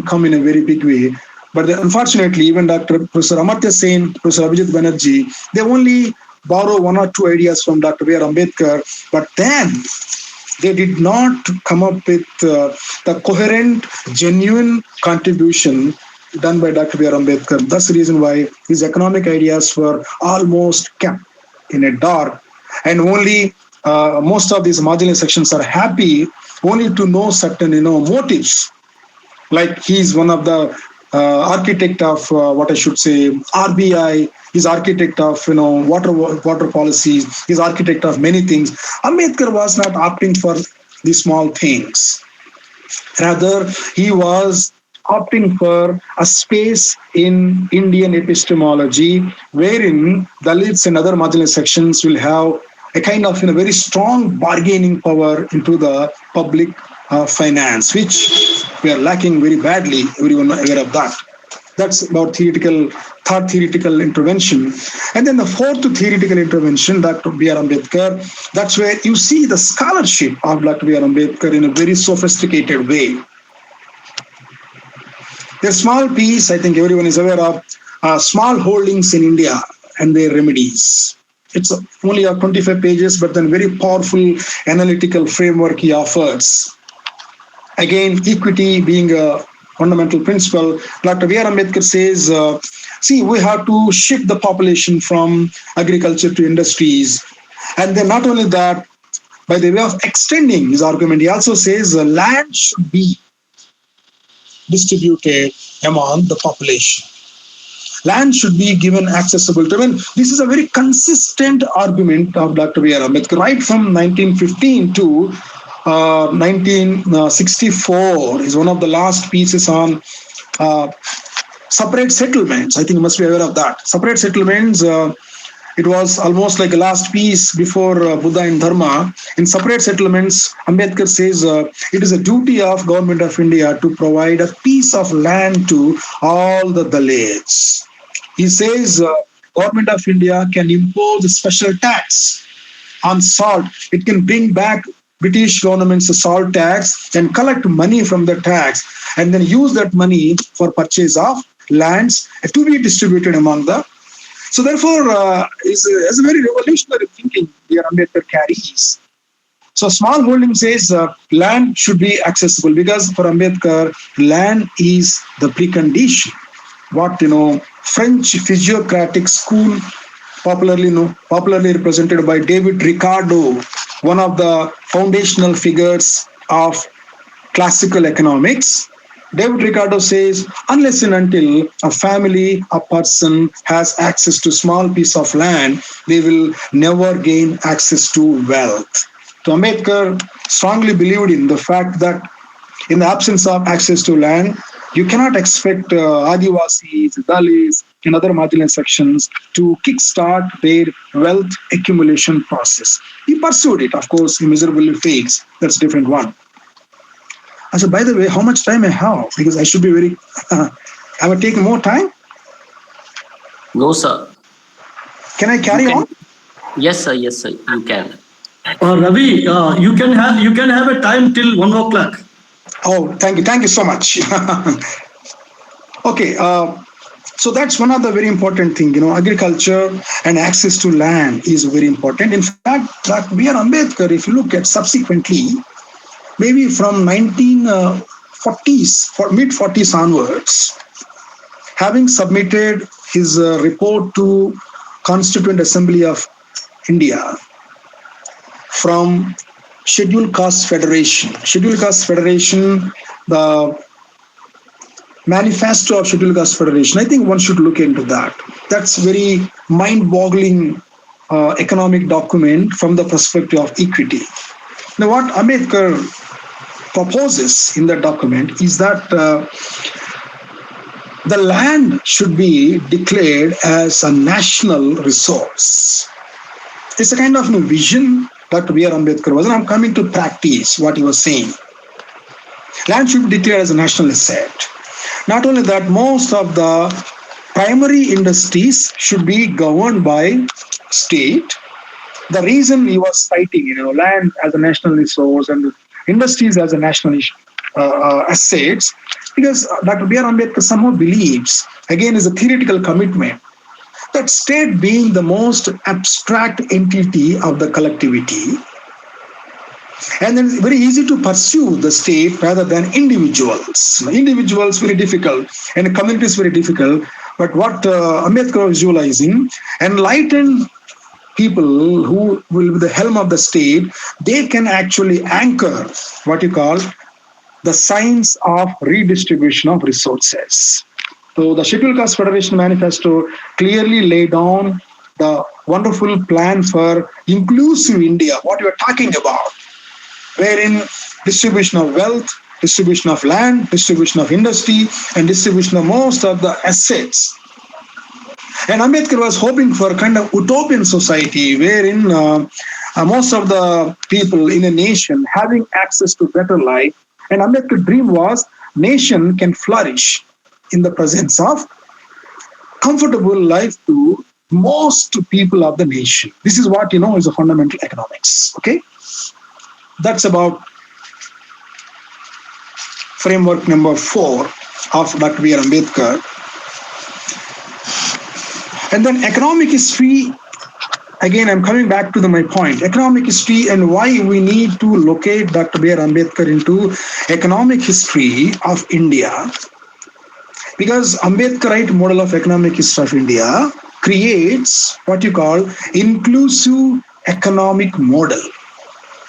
come in a very big way. But unfortunately, even Professor Amartya Sen, Professor Abhijit Banerjee, they only borrow one or two ideas from Dr. B.R. Ambedkar, but then they did not come up with the coherent, genuine contribution done by Dr. B.R. Ambedkar. That's the reason why his economic ideas were almost kept in a dark, and only most of these marginal sections are happy only to know certain motives. Like he's one of the architect of RBI, He's architect of water policies. He's architect of many things. Ambedkar was not opting for the small things. Rather, he was opting for a space in Indian epistemology wherein Dalits and other marginalized sections will have a kind of very strong bargaining power into the public finance, which we are lacking very badly. Everyone aware of that. That's about third theoretical intervention. And then the fourth theoretical intervention, Dr. B.R. Ambedkar, that's where you see the scholarship of Dr. B.R. Ambedkar in a very sophisticated way. A small piece, I think everyone is aware of, small holdings in India and their remedies. It's only 25 pages, but then very powerful analytical framework he offers. Again, equity being a fundamental principle, Dr. B.R. Ambedkar says, we have to shift the population from agriculture to industries. And then not only that, by the way of extending his argument, he also says land should be distributed among the population. Land should be given accessible to them. This is a very consistent argument of Dr. B.R. Ambedkar, right from 1915 to 1964 is one of the last pieces on separate settlements. I think you must be aware of that. Separate settlements, it was almost like a last piece before Buddha and Dharma. In separate settlements, Ambedkar says it is a duty of Government of India to provide a piece of land to all the Dalits. He says Government of India can impose a special tax on salt. It can bring back British government's salt tax and collect money from the tax and then use that money for purchase of lands to be distributed among the. So therefore, is a very revolutionary thinking B.R. Ambedkar carries. So small holding says land should be accessible because for Ambedkar, land is the precondition. What French physiocratic school, popularly represented by David Ricardo, one of the foundational figures of classical economics. David Ricardo says, unless and until a family, a person has access to small piece of land, they will never gain access to wealth. So Ambedkar strongly believed in the fact that in the absence of access to land, you cannot expect Adivasis, Dalits, and other marginalized sections to kickstart their wealth accumulation process. He pursued it, of course, he miserably fails. That's a different one. I said, by the way, how much time I have? Because I should be very. Am I taking more time? No, sir. Can I carry on? Yes, sir. Yes, sir. You can. Ravi, you can have a time till 1 o'clock. Oh, thank you so much. Okay, so that's one of the very important thing. Agriculture and access to land is very important. In fact, B.R. Ambedkar, if you look at subsequently, maybe from 1940s, mid-40s onwards, having submitted his report to Constituent Assembly of India from Scheduled Caste Federation. Scheduled Caste Federation, the manifesto of Scheduled Caste Federation, I think one should look into that. That's very mind-boggling economic document from the perspective of equity. Now, what Ambedkar proposes in that document is that the land should be declared as a national resource. It's a kind of vision Dr. B.R. Ambedkar was, and I'm coming to practice what he was saying. Land should be declared as a national asset. Not only that, most of the primary industries should be governed by state. The reason he was citing, land as a national resource and industries as a national assets, because Dr. B.R. Ambedkar somehow believes, again, is a theoretical commitment, that state being the most abstract entity of the collectivity, and then it's very easy to pursue the state rather than individuals. Individuals very difficult, and communities very difficult. But what Ambedkar was visualizing, enlightened people who will be the helm of the state, they can actually anchor what you call the science of redistribution of resources. So So the Scheduled Caste Federation Manifesto clearly laid down the wonderful plan for inclusive India, what you are talking about, wherein distribution of wealth, distribution of land, distribution of industry, and distribution of most of the assets. And Ambedkar was hoping for a kind of utopian society wherein most of the people in a nation having access to better life. And Ambedkar's dream was nation can flourish in the presence of comfortable life to most people of the nation. This is what is a fundamental economics. Okay, that's about framework number 4 of Dr. B.R. Ambedkar. And then economic history, again, I'm coming back to my point. Economic history and why we need to locate Dr. B.R. Ambedkar into economic history of India. Because Ambedkarite model of economic history of India creates what you call inclusive economic model.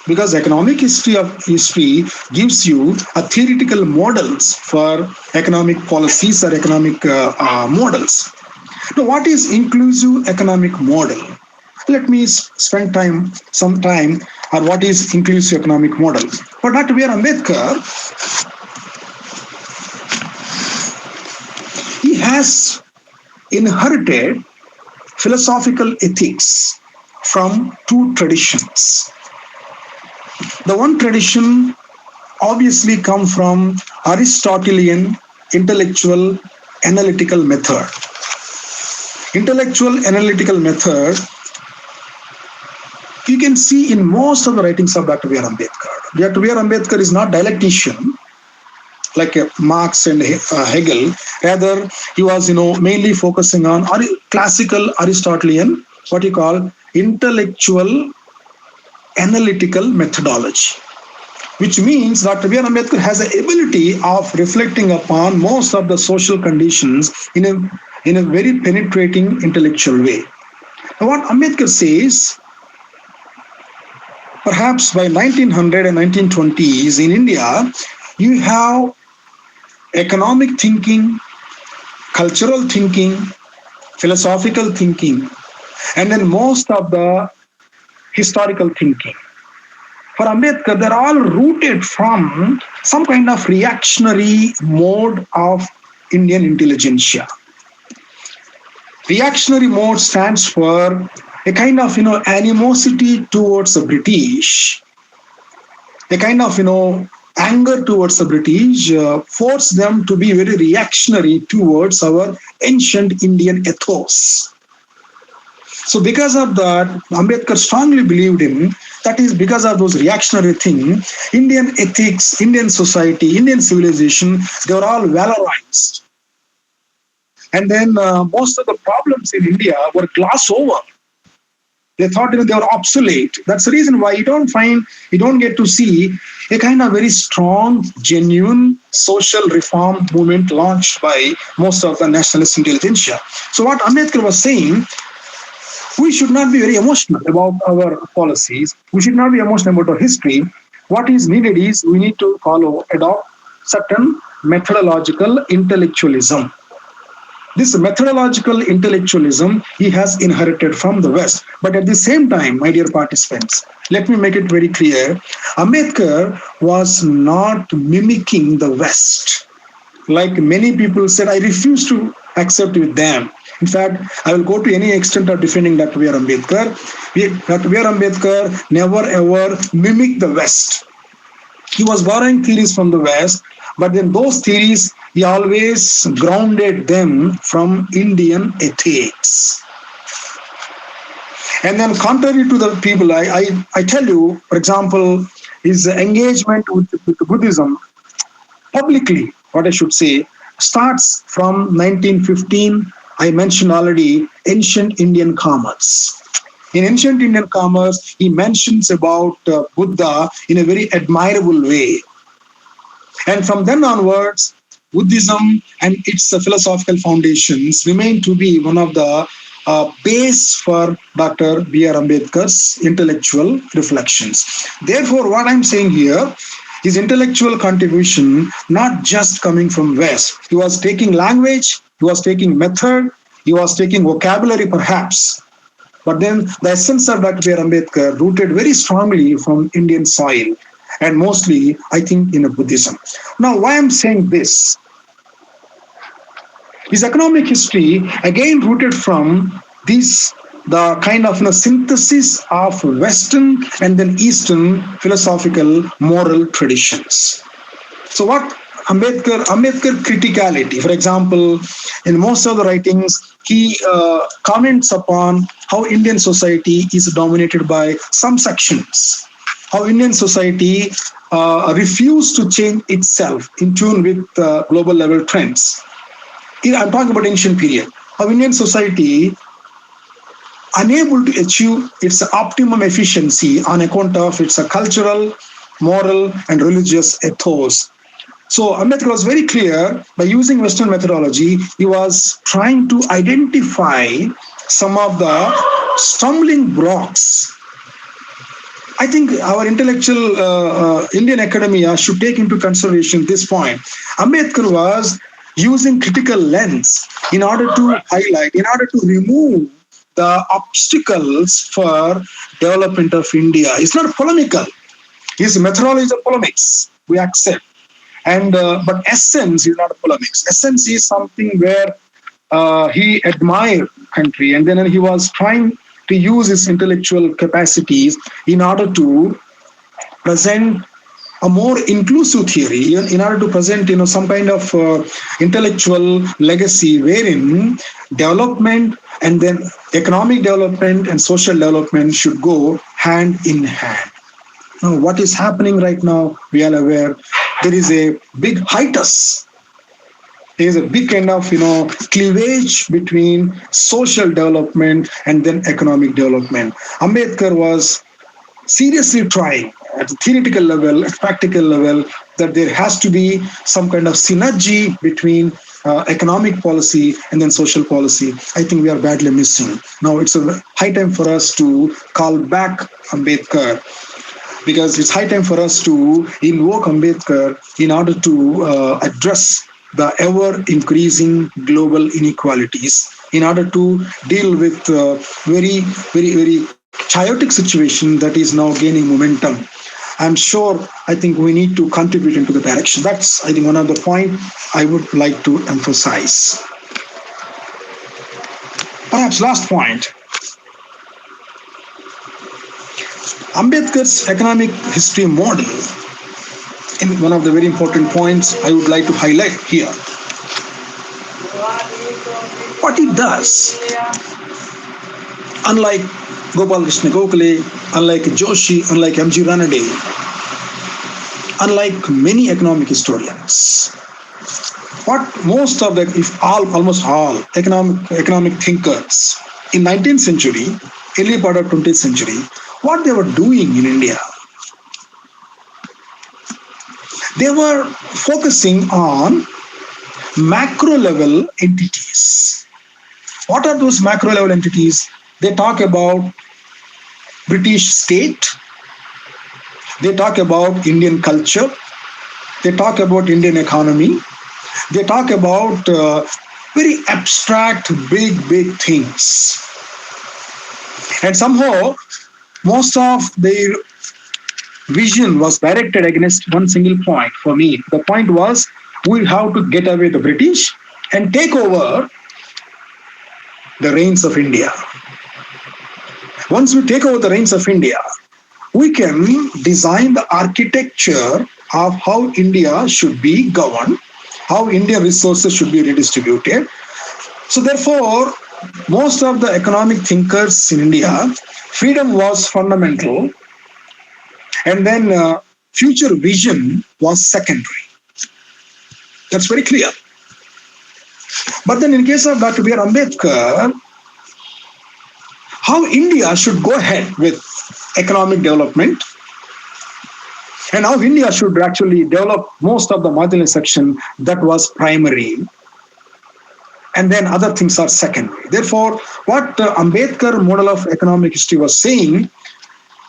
Because economic history gives you a theoretical models for economic policies or economic models. Now, what is inclusive economic model? Let me spend some time on what is inclusive economic model. For Dr. B.R. Ambedkar, he has inherited philosophical ethics from 2 traditions. The one tradition obviously comes from Aristotelian intellectual analytical method. Intellectual analytical method you can see in most of the writings of Dr. B.R. Ambedkar. Dr. B.R. Ambedkar is not dialectician like Marx and Hegel. Rather, he was mainly focusing on classical Aristotelian, what you call intellectual analytical methodology, which means Dr. B.R. Ambedkar has the ability of reflecting upon most of the social conditions in a very penetrating intellectual way. Now, what Ambedkar says, perhaps by 1900 and 1920s in India, you have economic thinking, cultural thinking, philosophical thinking, and then most of the historical thinking. For Ambedkar, they're all rooted from some kind of reactionary mode of Indian intelligentsia. Reactionary mode stands for a kind of animosity towards the British, a kind of anger towards the British, force them to be very reactionary towards our ancient Indian ethos. So because of that, Ambedkar strongly believed in, that is because of those reactionary things, Indian ethics, Indian society, Indian civilization, they were all valorized. And then most of the problems in India were glossed over. They thought they were obsolete. That's the reason why you don't get to see a kind of very strong, genuine social reform movement launched by most of the nationalist intelligentsia. So what Ambedkar was saying, we should not be very emotional about our policies. We should not be emotional about our history. What is needed is we need to adopt certain methodological intellectualism. This methodological intellectualism he has inherited from the West. But at the same time, my dear participants, let me make it very clear, Ambedkar was not mimicking the West. Like many people said, I refuse to accept with them. In fact, I will go to any extent of defending Dr. B.R. Ambedkar. Dr. B.R. Ambedkar never ever mimicked the West. He was borrowing theories from the West, but then those theories, he always grounded them from Indian ethics. And then contrary to the people, I tell you, for example, his engagement with Buddhism, publicly, what I should say, starts from 1915. I mentioned already ancient Indian commerce. In ancient Indian commerce, he mentions about Buddha in a very admirable way. And from then onwards, Buddhism and its philosophical foundations remain to be one of the base for Dr. B.R. Ambedkar's intellectual reflections. Therefore, what I'm saying here, his intellectual contribution not just coming from West. He was taking language, he was taking method, he was taking vocabulary perhaps. But then the essence of Dr. B.R. Ambedkar rooted very strongly from Indian soil and mostly, I think, in a Buddhism. Now, why I'm saying this? His economic history again rooted from these the kind of synthesis of Western and then Eastern philosophical moral traditions. So what Ambedkar criticality, for example, in most of the writings, he comments upon how Indian society is dominated by some sections, how Indian society refused to change itself in tune with global level trends. I'm talking about ancient period. How Indian society unable to achieve its optimum efficiency on account of its cultural, moral, and religious ethos. So Ambedkar was very clear by using Western methodology, he was trying to identify some of the stumbling blocks. I think our intellectual Indian academia should take into consideration this point. Ambedkar was using critical lens in order to highlight, in order to remove the obstacles for development of India. It's not polemical. His methodology is a polemics. We accept. And but essence is not a polemics. Essence is something where he admired country, and then he was trying to use his intellectual capacities in order to present a more inclusive theory, in order to present some kind of intellectual legacy wherein development and then economic development and social development should go hand in hand. Now, what is happening right now, we are aware, there is a big hiatus. There is a big kind of cleavage between social development and then economic development. Ambedkar was seriously trying at the theoretical level, at practical level, that there has to be some kind of synergy between economic policy and then social policy. I think we are badly missing. Now it's a high time for us to call back Ambedkar, because it's high time for us to invoke Ambedkar in order to address the ever-increasing global inequalities, in order to deal with very, very, very chaotic situation that is now gaining momentum. I'm sure, I think we need to contribute into the direction. That's, I think, one of the points I would like to emphasize. Perhaps last point. Ambedkar's economic history model, in one of the very important points I would like to highlight here. What it does, unlike Gopal Krishna Gokhale, unlike Joshi, unlike M.G. Ranade, unlike many economic historians, what most of the, if all, almost all economic thinkers in 19th century, early part of 20th century, what they were doing in India, they were focusing on macro level entities. What are those macro level entities? They talk about British state, they talk about Indian culture, they talk about Indian economy, they talk about very abstract, big things. And somehow, most of their vision was directed against one single point for me. The point was, we have to get away the British and take over the reins of India. Once we take over the reins of India, we can design the architecture of how India should be governed, how Indian resources should be redistributed. So therefore, most of the economic thinkers in India, freedom was fundamental, and then future vision was secondary. That's very clear. But then in case of Dr. B.R. Ambedkar, how India should go ahead with economic development and how India should actually develop most of the marginal section, that was primary. And then other things are secondary. Therefore, what Ambedkar model of economic history was saying,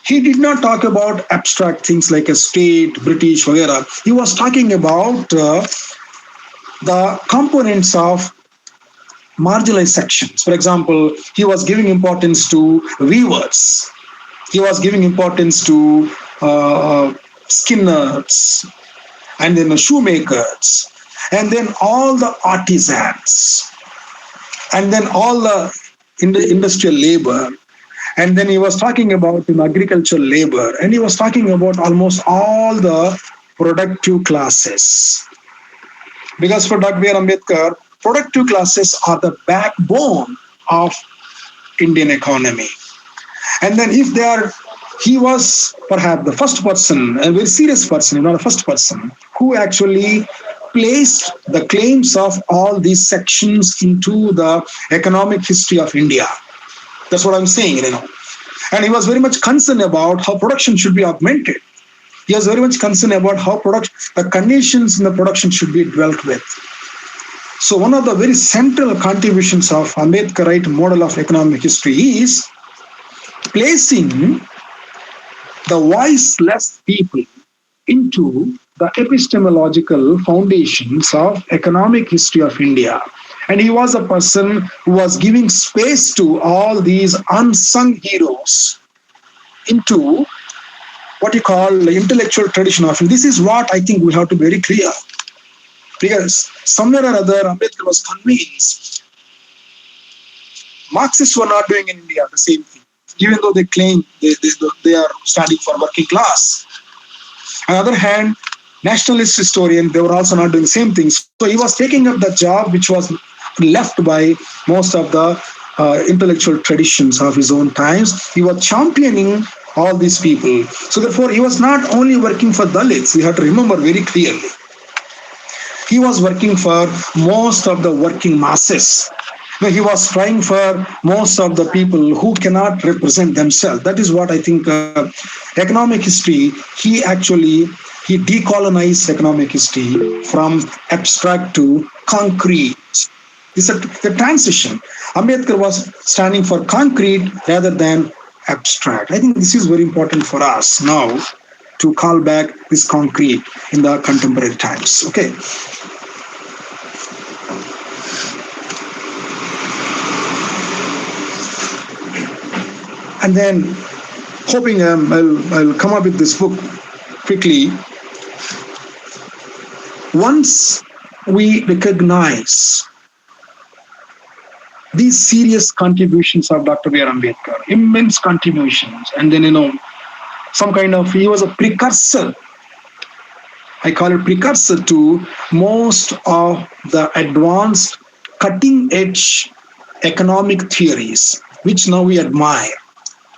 he did not talk about abstract things like a state, British, whatever. He was talking about the components of marginalized sections. For example, he was giving importance to weavers. He was giving importance to skinners, and then the shoemakers, and then all the artisans, and then all the industrial labor. And then he was talking about agricultural labor, and he was talking about almost all the productive classes. Because for Dr. B.R. Ambedkar, productive classes are the backbone of Indian economy. And then if they are, he was perhaps the first person, a very serious person, not a first person, who actually placed the claims of all these sections into the economic history of India. That's what I'm saying, And he was very much concerned about how production should be augmented. He was very much concerned about how the conditions in the production should be dealt with. So one of the very central contributions of Ambedkarite model of economic history is placing the voiceless people into the epistemological foundations of economic history of India. And he was a person who was giving space to all these unsung heroes into what you call the intellectual tradition of. And this is what I think we have to be very clear. Because somewhere or other, Ambedkar was convinced Marxists were not doing in India the same thing, even though they claim they are standing for working class. On the other hand, nationalist historians, they were also not doing the same things. So he was taking up the job which was left by most of the intellectual traditions of his own times. He was championing all these people. So therefore, he was not only working for Dalits, we have to remember very clearly. He was working for most of the working masses. He was trying for most of the people who cannot represent themselves. That is what I think economic history, he decolonized economic history from abstract to concrete. This is the transition. Ambedkar was standing for concrete rather than abstract. I think this is very important for us now to call back this concrete in the contemporary times. Okay. And then, hoping I'll come up with this book quickly. Once we recognize these serious contributions of Dr. B.R. Ambedkar, immense contributions, and then, some kind of, he was a precursor. I call it precursor to most of the advanced, cutting-edge economic theories, which now we admire.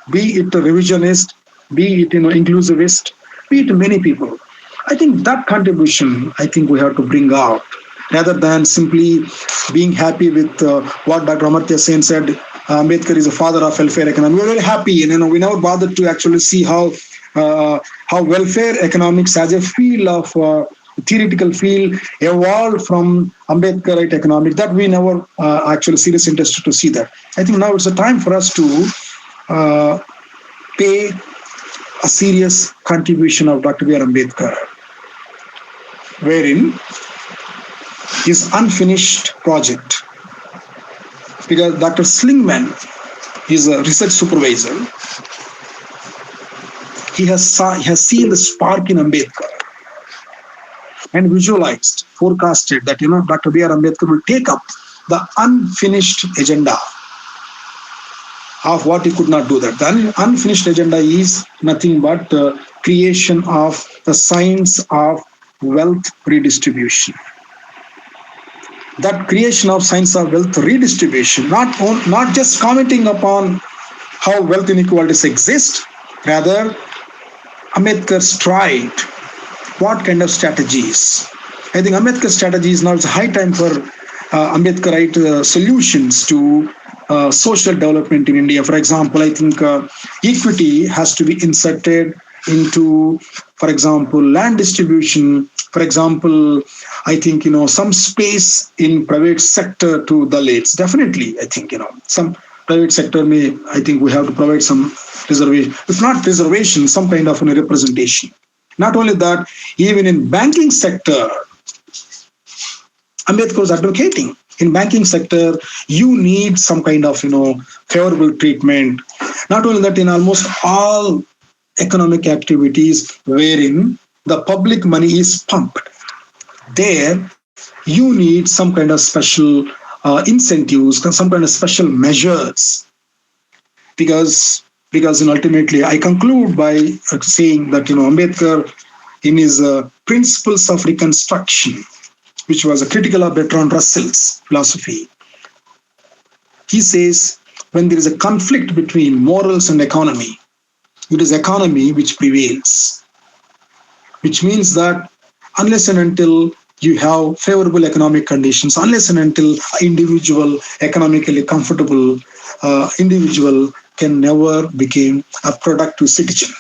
Be it a revisionist, be it inclusivist, be it many people. I think that contribution, we have to bring out, rather than simply being happy with what Dr. Amartya Sen said. Ambedkar is the father of welfare economics. We're very happy, and we never bothered to actually see how welfare economics as a field of theoretical field evolved from Ambedkarite economics. That we never actually seriously interested to see that. I think now it's a time for us to pay a serious contribution of Dr. B.R. Ambedkar, wherein his unfinished project, because Dr. Slingman is a research supervisor, he has seen the spark in Ambedkar and visualized, forecasted that Dr. B.R. Ambedkar will take up the unfinished agenda of what he could not do. That the unfinished agenda is nothing but the creation of the science of wealth redistribution. That creation of science of wealth redistribution, not just commenting upon how wealth inequalities exist, rather Ambedkar's tried what kind of strategies. I think Ambedkar's strategies now, it's a high time for Ambedkarite solutions to social development in India. For example, I think equity has to be inserted into, for example, land distribution. For example, I think, some space in private sector to Dalits. Definitely, I think, some private sector I think we have to provide some reservation. If not reservation, some kind of representation. Not only that, even in banking sector, Ambedkar was advocating In banking sector, you need some kind of favorable treatment. Not only that, in almost all economic activities wherein the public money is pumped, there you need some kind of special incentives, some kind of special measures, because ultimately I conclude by saying that Ambedkar, in his Principles of Reconstruction, which was a critical of Bertrand Russell's philosophy, he says when there is a conflict between morals and economy, it is economy which prevails, which means that unless and until you have favorable economic conditions, unless and until individual economically comfortable individual can never become a productive citizen.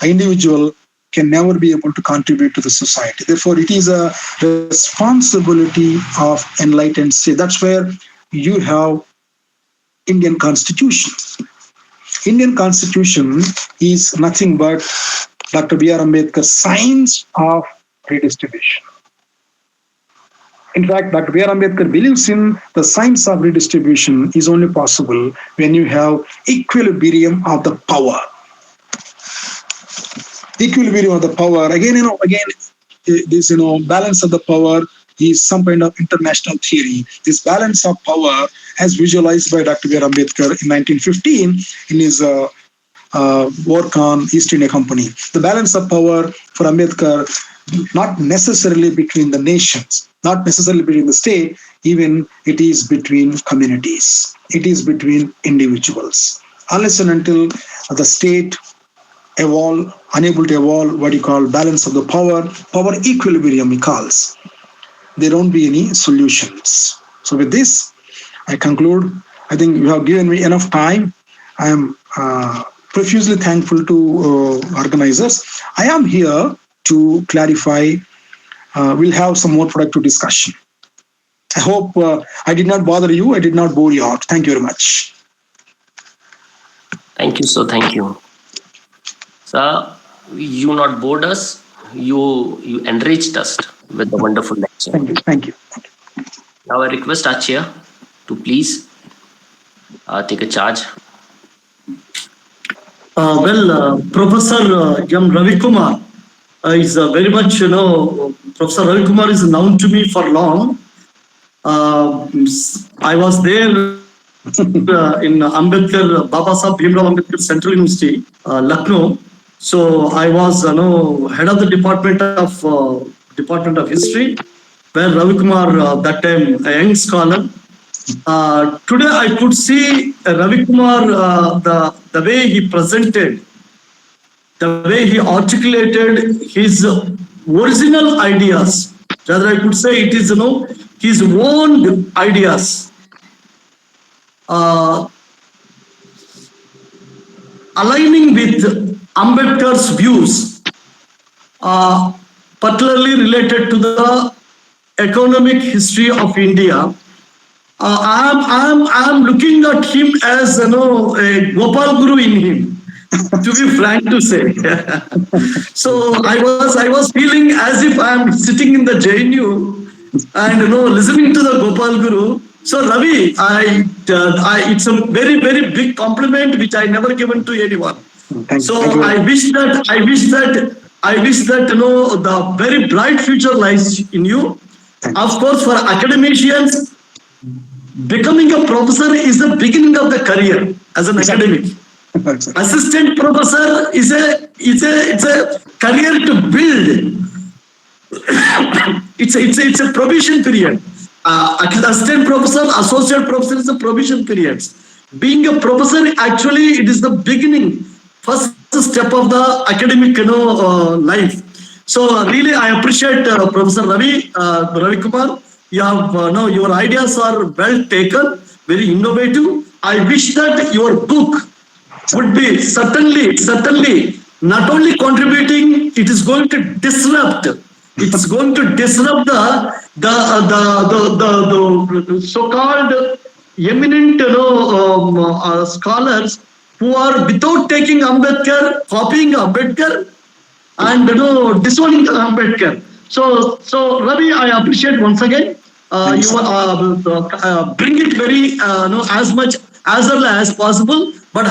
An individual can never be able to contribute to the society. Therefore, it is a responsibility of enlightened state. That's where you have Indian Constitution. Indian Constitution is nothing but Dr. B.R. Ambedkar's science of redistribution. In fact, Dr. B.R. Ambedkar believes in the science of redistribution is only possible when you have equilibrium of the power. Equilibrium of the power. Again, this balance of the power is some kind of international theory. This balance of power, as visualized by Dr. B.R. Ambedkar in 1915 in his work on East India Company. The balance of power for Ambedkar, not necessarily between the nations, not necessarily between the state, even it is between communities. It is between individuals. Unless and until the state unable to evolve what you call balance of the power equilibrium he calls, there won't be any solutions. So with this, I conclude. I think you have given me enough time. I am profusely thankful to organizers. I am here to clarify. We'll have some more productive discussion. I hope I did not bother you. I did not bore you out. Thank you very much. Thank you, sir. Thank you. Sir, you not bored us. You enriched us with the wonderful lecture. Thank you. Now I request our chair to please take a charge. Professor M. Ravi Kumar is very much, Professor Ravi Kumar is known to me for long. I was there in Ambedkar, Babasaheb, Bhimrao Ambedkar Central University, Lucknow. So I was, head of the Department of History, where Ravi Kumar, that time a young scholar. Today I could see Ravi Kumar, the way he presented, the way he articulated his original ideas. Rather, I could say it is, his own ideas. Aligning with Ambedkar's views, particularly related to the economic history of India. I'm looking at him as a Gopal Guru in him, to be frank to say. So I was feeling as if I'm sitting in the JNU and listening to the Gopal Guru. So Ravi, it's a very, very big compliment which I never given to anyone. Thank you. I wish that the very bright future lies in you. Of course, for academicians, becoming a professor is the beginning of the career as an academic. Assistant professor is a career to build. It's a probation period. Assistant professor, associate professor is a probation period. Being a professor, actually, it is the beginning, first step of the academic life. So really, I appreciate Professor Ravi Kumar. You have your ideas are well taken, very innovative. I wish that your book would be certainly not only contributing, it is going to disrupt. It's going to disrupt the so-called eminent scholars who are, without taking Ambedkar, copying Ambedkar and disowning Ambedkar. So Ravi, I appreciate once again. Thanks. you bring it very as much as early as possible. But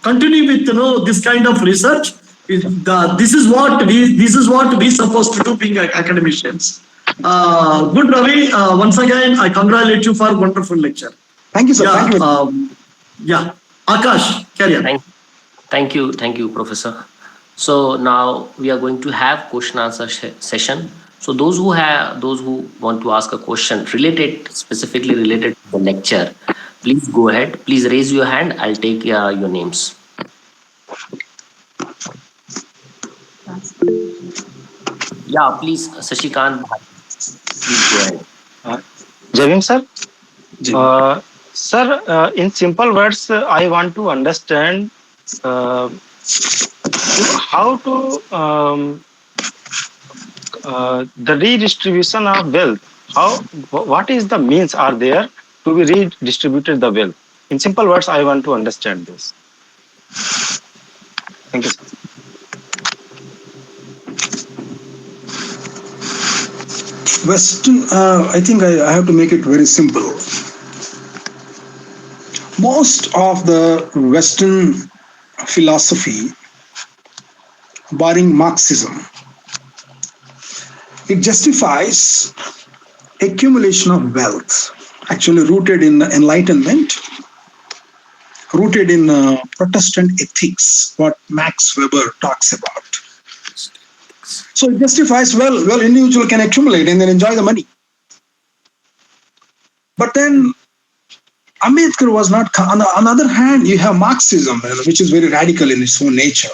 continue with this kind of research. This is what we supposed to do being academicians. Good, Ravi. Once again, I congratulate you for wonderful lecture. Thank you, sir. Yeah. Thank you. Yeah. Akash, carry on. Thank you, Professor. So now we are going to have question answer session. So those who want to ask a question specifically related to the lecture, please go ahead. Please raise your hand. I'll take your names. Yeah, please, Shashikant, please go ahead. Javim sir. Ji. Sir, in simple words, I want to understand how to the redistribution of wealth. What is the means are there to be redistributed the wealth? In simple words, I want to understand this. Thank you, sir. Western, I think I have to make it very simple. Most of the Western philosophy, barring Marxism, it justifies accumulation of wealth, actually rooted in Enlightenment, rooted in Protestant ethics, what Max Weber talks about. So it justifies, well, individual can accumulate and then enjoy the money. But then Ambedkar was not, on the other hand, you have Marxism, which is very radical in its own nature.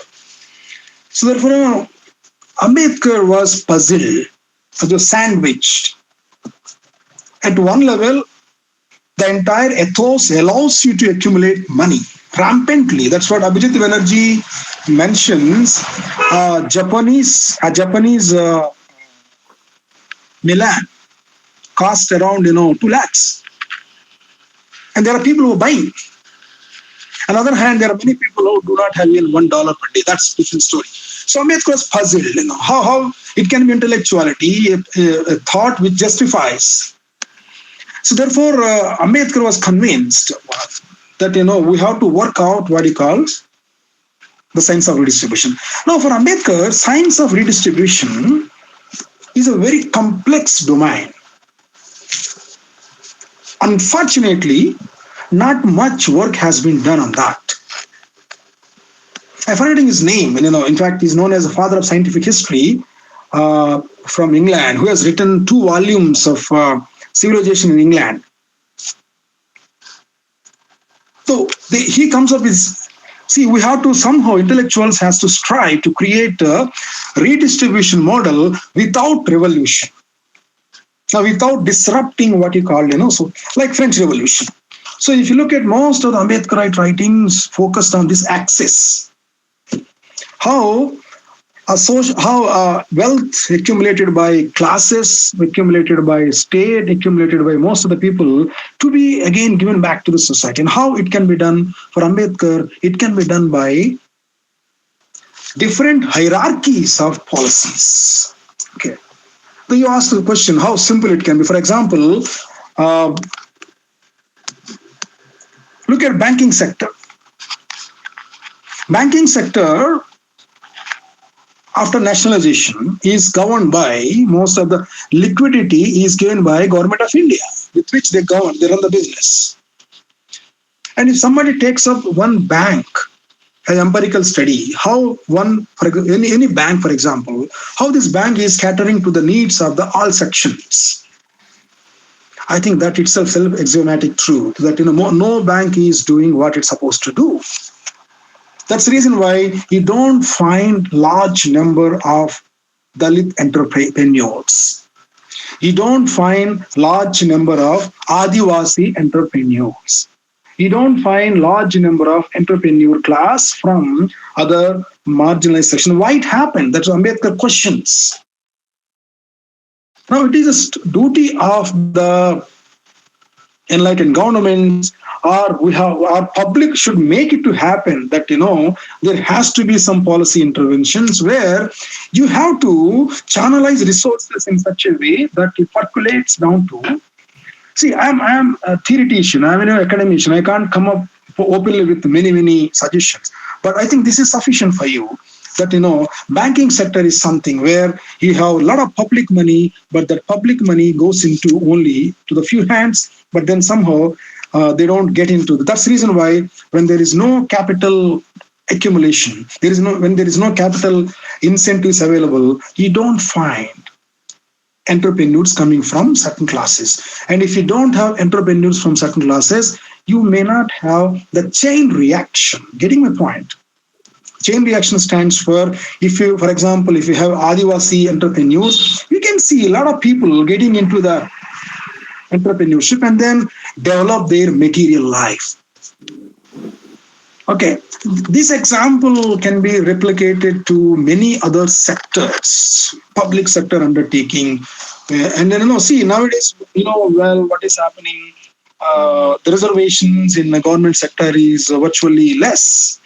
So therefore, Ambedkar was puzzled, was sandwiched. At one level, the entire ethos allows you to accumulate money rampantly. That's what Abhijit Banerjee mentions. A Japanese Milan cost around 2 lakhs, and there are people who are buying. On the other hand, there are many people who do not have even $1 per day. That's a different story. So Ambedkar was puzzled, how it can be intellectuality, a thought which justifies. So therefore, Ambedkar was convinced that we have to work out what he calls the science of redistribution. Now, for Ambedkar, science of redistribution is a very complex domain. Unfortunately, not much work has been done on that. I'm forgetting his name. In fact, he's known as the father of scientific history from England, who has written 2 volumes of civilization in England. So he comes up with, we have to somehow, intellectuals has to strive to create a redistribution model without revolution. Now, without disrupting what you call, so like French Revolution. So if you look at most of the Ambedkarite writings focused on this axis, how wealth accumulated by classes, accumulated by state, accumulated by most of the people to be again given back to the society. And how it can be done for Ambedkar, it can be done by different hierarchies of policies. Okay. So you ask the question, how simple it can be. For example, look at banking sector. Banking sector, after nationalization, is governed by, most of the liquidity is given by Government of India, with which they run the business. And if somebody takes up one bank, an empirical study, how any bank, for example, how this bank is catering to the needs of the all sections. I think that itself self-axiomatic truth, that no bank is doing what it's supposed to do. That's the reason why you don't find large number of Dalit entrepreneurs. You don't find large number of Adivasi entrepreneurs. You don't find large number of entrepreneur class from other marginalized section. Why it happened? That's Ambedkar questions. Now it is a duty of the enlightened governments our public should make it to happen that there has to be some policy interventions where you have to channelize resources in such a way that it percolates down to. See, I'm a theoretician, I'm an academician. I can't come up openly with many suggestions, but I think this is sufficient for you. That banking sector is something where you have a lot of public money, but that public money goes into only to the few hands, but then somehow they don't get into. That's the reason why when there is no capital accumulation, when there is no capital incentives available, you don't find entrepreneurs coming from certain classes. And if you don't have entrepreneurs from certain classes, you may not have the chain reaction. Getting my point? Chain reaction stands for, for example, if you have Adivasi entrepreneurs, you can see a lot of people getting into the entrepreneurship and then develop their material life. Okay, this example can be replicated to many other sectors, public sector undertaking. And then, see, nowadays, what is happening? The reservations in the government sector is virtually less.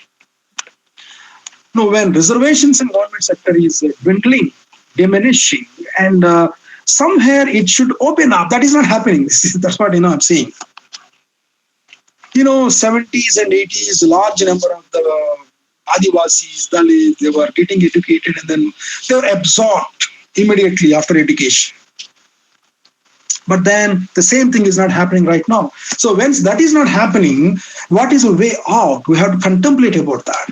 When reservations in government sector is dwindling, diminishing, and somewhere it should open up. That is not happening. That's what I'm saying. 70s and 80s, large number of the Adivasis, Dalit, they were getting educated and then they were absorbed immediately after education. But then the same thing is not happening right now. So once that is not happening, what is a way out? We have to contemplate about that.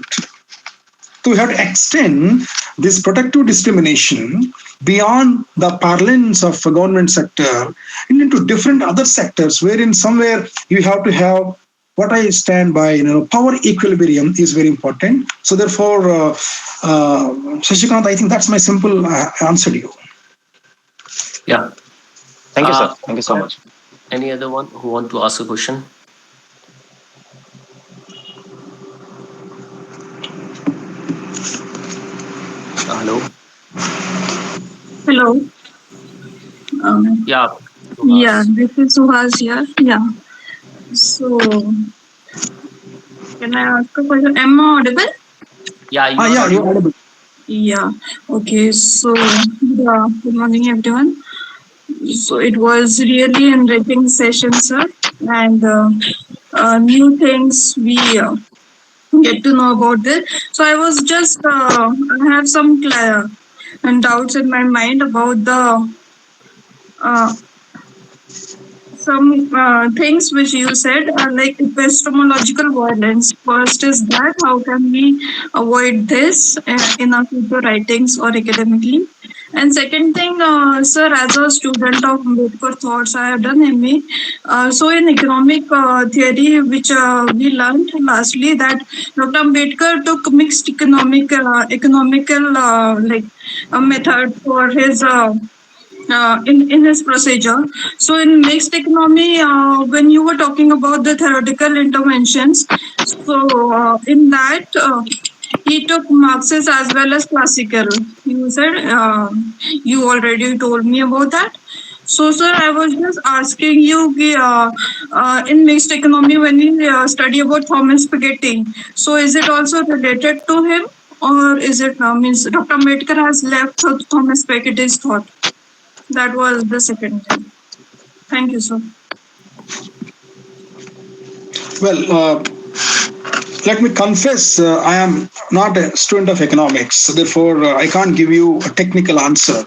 So we have to extend this protective discrimination beyond the parlance of the government sector and into different other sectors, wherein somewhere you have to have what I stand by, power equilibrium is very important. So therefore, Shashikant, I think that's my simple answer to you. Yeah. Thank you, sir. Thank you so much. Any other one who want to ask a question? Hello. Hello. Yeah. Yeah, this is Suhas here. Yeah. So, can I ask a question? Am I audible? Yeah, you're audible. Yeah. Okay. So, good morning, everyone. So, it was really enriching session, sir, and new things we get to know about this. So, I was just I have some doubts in my mind about the some things which you said are like epistemological violence. First is that how can we avoid this in our future writings or academically? And second thing, sir, as a student of Ambedkar thoughts, I have done MA. So in economic theory, which we learned lastly, that Dr. Ambedkar took mixed economical method for his in his procedure. So in mixed economy, when you were talking about the theoretical interventions, so in that he took Marxist as well as classical. You said you already told me about that. So, sir, I was just asking you, in mixed economy, when we study about Thomas Piketty, so is it also related to him, or is it means Dr. Ambedkar has left Thomas Piketty's thought? That was the second thing. Thank you, sir. Well, let me confess, I am not a student of economics, so therefore I can't give you a technical answer.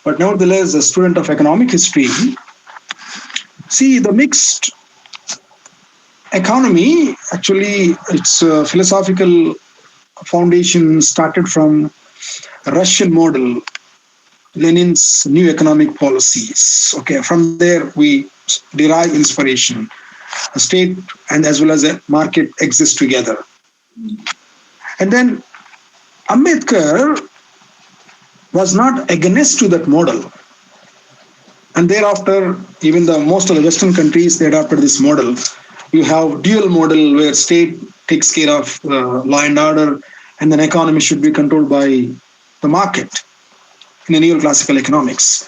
But nevertheless, a student of economic history, see, the mixed economy, actually, its philosophical foundation started from Russian model, Lenin's new economic policies. Okay, from there we derive inspiration. A state and as well as a market exist together. And then Ambedkar was not against to that model. And thereafter, even most of the Western countries, they adopted this model. You have dual model where state takes care of law and order, and then economy should be controlled by the market in the neoclassical economics.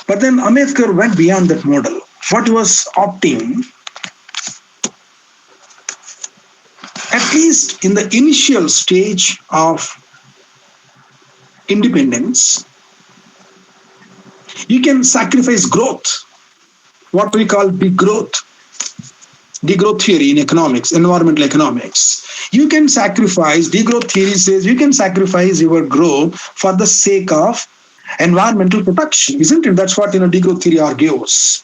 But then Ambedkar went beyond that model. What he was opting at least in the initial stage of independence, you can sacrifice growth, what we call degrowth theory in economics, environmental economics. You can sacrifice, degrowth theory says you can sacrifice your growth for the sake of environmental protection, isn't it? That's what degrowth theory argues.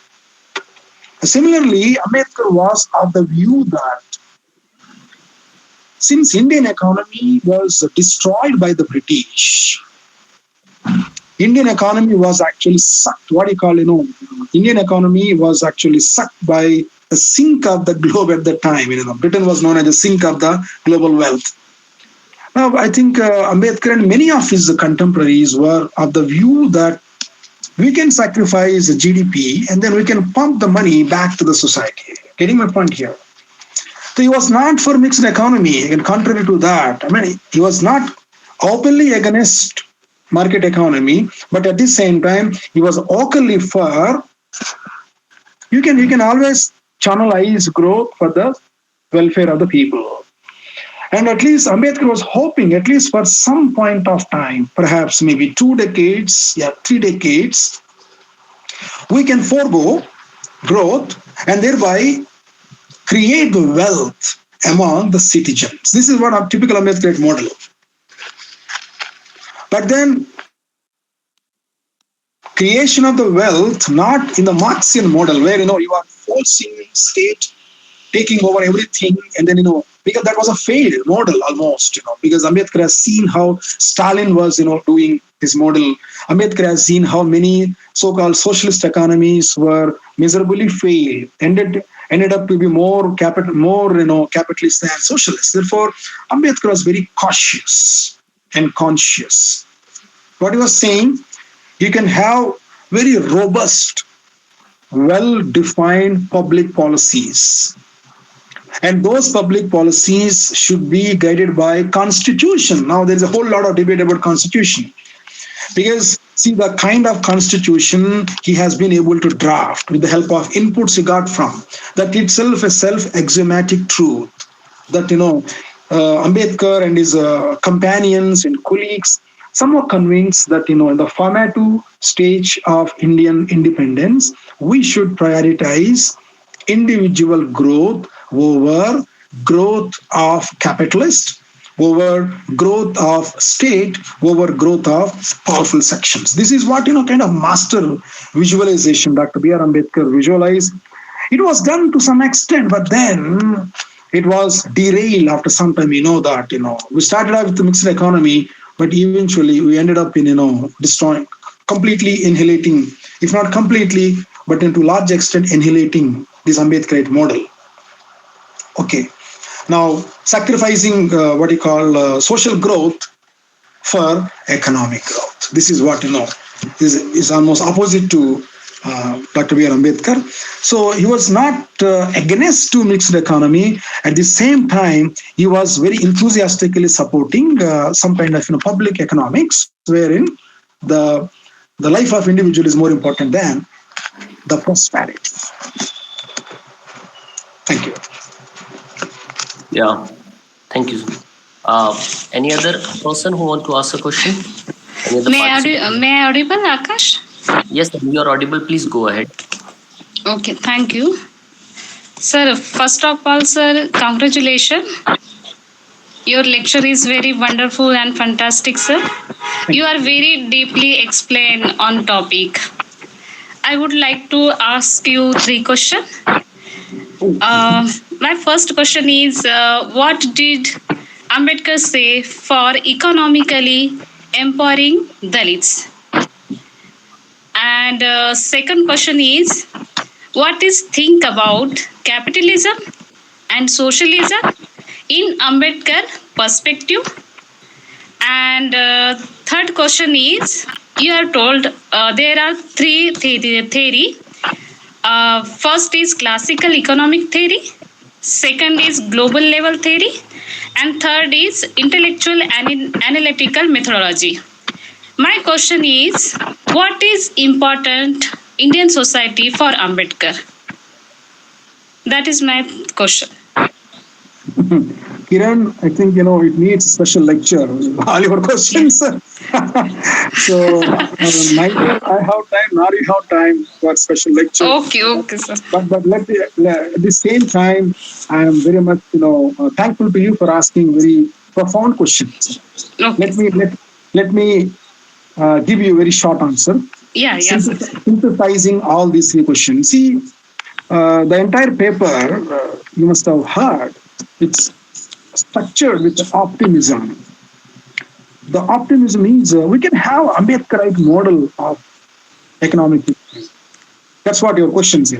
Similarly, Ambedkar was of the view that since Indian economy was destroyed by the British, Indian economy was actually sucked. What do you call, Indian economy was actually sucked by the sink of the globe at the time. Britain was known as the sink of the global wealth. Now, I think Ambedkar and many of his contemporaries were of the view that we can sacrifice GDP and then we can pump the money back to the society. Getting my point here? So he was not for mixed economy, and contrary to that, he was not openly against market economy, but at the same time, he was vocally for you can always channelize growth for the welfare of the people. And at least Ambedkar was hoping, at least for some point of time, perhaps maybe 2 decades, 3 decades, we can forego growth and thereby create the wealth among the citizens. This is what a typical Ambedkar model. But then creation of the wealth, not in the Marxian model where you are forcing state taking over everything, and then because that was a failed model almost, because Ambedkar has seen how Stalin was doing his model. Ambedkar has seen how many so-called socialist economies were miserably failed, ended up to be more capitalist than socialist. Therefore, Ambedkar was very cautious and conscious. What he was saying, you can have very robust, well-defined public policies. And those public policies should be guided by constitution. Now, there's a whole lot of debate about constitution. Because, see, the kind of constitution he has been able to draft with the help of inputs he got from, that itself a self-axiomatic truth. That, Ambedkar and his companions and colleagues, some were convinced that, in the formative stage of Indian independence, we should prioritize individual growth over growth of capitalist, over growth of state, over growth of powerful sections. This is what, kind of master visualization Dr. B.R. Ambedkar visualized. It was done to some extent, but then it was derailed after some time. We started out with the mixed economy, but eventually we ended up in, destroying, completely annihilating, if not completely, but to large extent annihilating this Ambedkarite model. Okay. Now, sacrificing social growth for economic growth. This is what, is almost opposite to Dr. B.R. Ambedkar. So he was not against to mixed economy. At the same time, he was very enthusiastically supporting some kind of public economics, wherein the life of individual is more important than the prosperity. Thank you. Yeah, thank you. Any other person who want to ask a question? May I audible, Akash? Yes, you are audible. Please go ahead. Okay, thank you. Sir, first of all, sir, congratulations. Your lecture is very wonderful and fantastic, sir. You are very deeply explained on topic. I would like to ask you 3 questions. My first question is, what did Ambedkar say for economically empowering Dalits? And second question is, what is think about capitalism and socialism in Ambedkar perspective? And third question is, you are told there are 3 theory. First is classical economic theory, second is global level theory, and third is intellectual and analytical methodology. My question is, what is important Indian society for Ambedkar? That is my question. Kiran, I think it needs special lecture. All your questions. So neither I have time nor you have time for special lecture. Okay, sir. But at the same time, I am very much thankful to you for asking very profound questions. Okay. Let me give you a very short answer. Yeah, sir. Synthesizing all these three questions. See, the entire paper you must have heard. It's structured with optimism. The optimism is we can have Ambedkarite model of economic history. That's what your questions,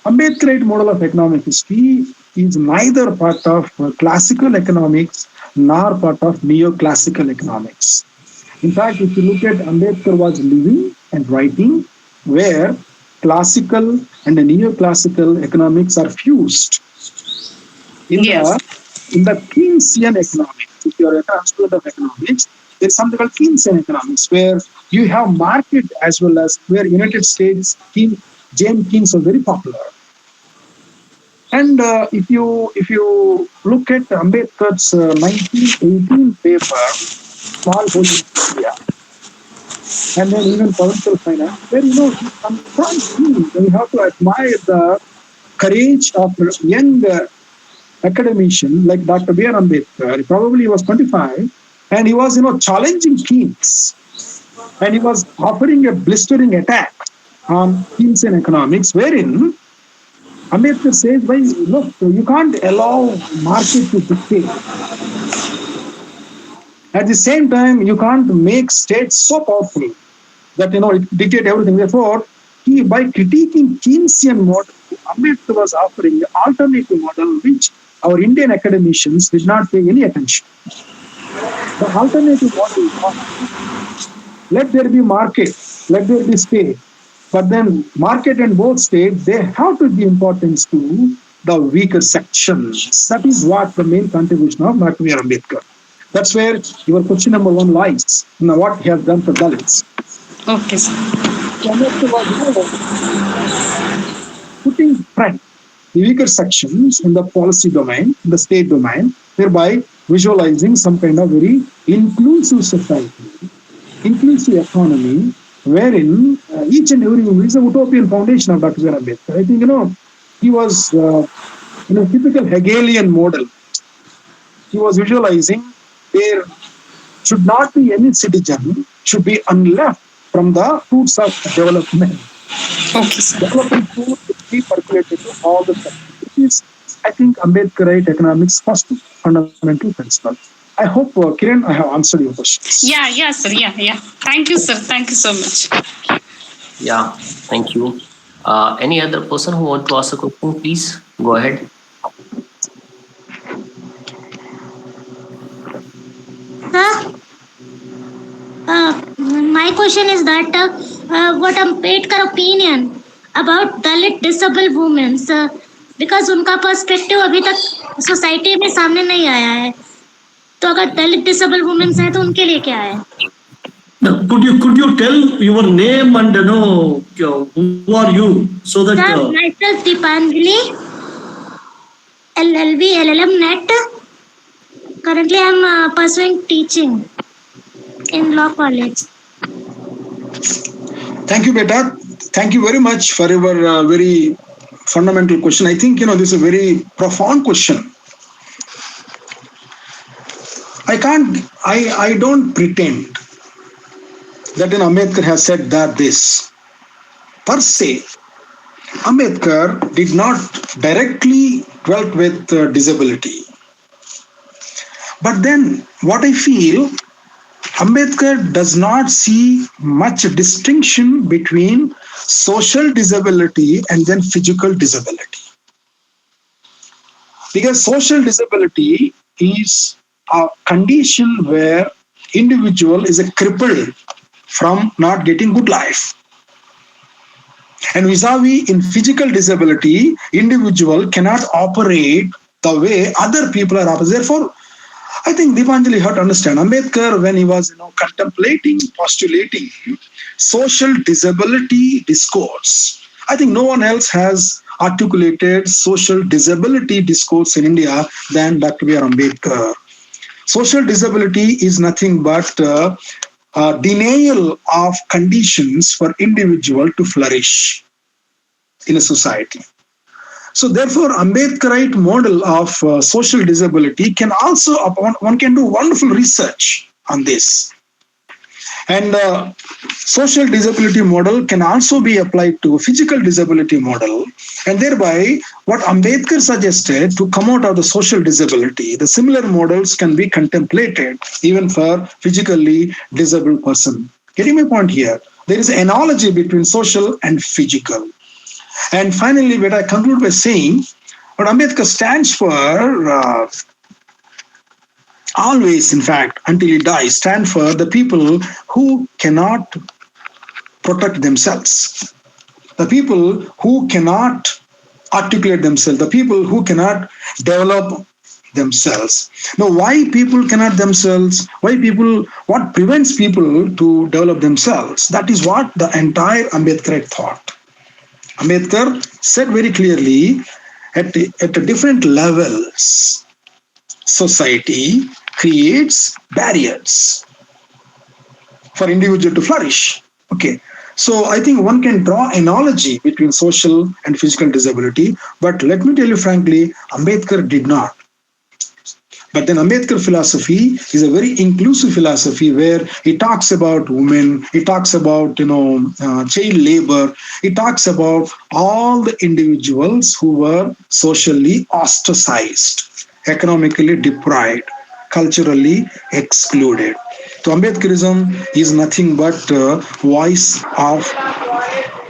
Ambedkarite model of economic history is neither part of classical economics nor part of neoclassical economics. In fact, if you look at Ambedkar was living and writing where classical and neoclassical economics are fused. In the Keynesian economics, if you're a student of economics, there's something called Keynesian economics where you have market as well as where United States, James Keynes was very popular. And if you look at Ambedkar's 1918 paper, Small Holding India, and then even provincial finance, where you have to admire the courage of young academician like Dr. B.R. Ambedkar. Probably he was 25, and he was challenging Keynes, and he was offering a blistering attack on Keynesian economics, wherein Ambedkar says, look, you can't allow market to dictate. At the same time, you can't make states so powerful that it dictate everything. Therefore, by critiquing Keynesian model, Ambedkar was offering an alternative model which our Indian academicians did not pay any attention. The alternative model is let there be market, let there be state, but then market and both states, they have to give importance to the weaker sections. That is what the main contribution of Dr. Ambedkar. That's where your question number one lies. Now, what he has done for Dalits. Okay, sir. Ambedkar was putting front the weaker sections in the policy domain, in the state domain, thereby visualizing some kind of very inclusive society, inclusive economy, wherein each and every is a utopian foundation of Dr. Ambedkar. I think, he was in a typical Hegelian model. He was visualizing there should not be any citizen should be unleft from the fruits of development. Okay, sir. Development fruit should be percolated to all the sectors. It is, I think, Ambedkarite economics' first fundamental principle. I hope, Kiran, I have answered your questions. Yeah, sir. Yeah. Thank you, sir. Thank you so much. Yeah, thank you. Any other person who want to ask a question, please go ahead. My question is that what Ambedkar opinion about Dalit disabled women, because उनका perspective अभी तक society में सामने नहीं आया है, तो अगर दलित disabled women है तो उनके लिए क्या है? Could you tell your name and who are you so that myself Deepanjali, LLB LLM net. Currently I am pursuing teaching in law college. Thank you, Beta. Thank you very much for your very fundamental question. I think this is a very profound question. I don't pretend that Ambedkar has said that this per se. Ambedkar did not directly dwelt with disability. But then what I feel, Ambedkar does not see much distinction between social disability and then physical disability. Because social disability is a condition where individual is a crippled from not getting good life. And vis-a-vis in physical disability, individual cannot operate the way other people are operating. Therefore, I think Deepanjali had to understand Ambedkar when he was contemplating, postulating social disability discourse. I think no one else has articulated social disability discourse in India than Dr. B.R. Ambedkar. Social disability is nothing but denial of conditions for individual to flourish in a society. So therefore, Ambedkarite model of social disability can also, one can do wonderful research on this. And social disability model can also be applied to physical disability model. And thereby, what Ambedkar suggested to come out of the social disability, the similar models can be contemplated even for physically disabled person. Getting my point here? There is an analogy between social and physical. And finally, what I conclude by saying, what Ambedkar stands for, always, in fact, until he dies, stand for the people who cannot protect themselves, the people who cannot articulate themselves, the people who cannot develop themselves. Now, why people cannot themselves? What prevents people to develop themselves? That is what the entire Ambedkarite thought. Ambedkar said very clearly, at the different levels, society creates barriers for individual to flourish. Okay. So I think one can draw analogy between social and physical disability, but let me tell you frankly, Ambedkar did not. But then Ambedkar philosophy is a very inclusive philosophy where he talks about women, he talks about child labor, he talks about all the individuals who were socially ostracized, economically deprived, culturally excluded. So Ambedkarism is nothing but voice of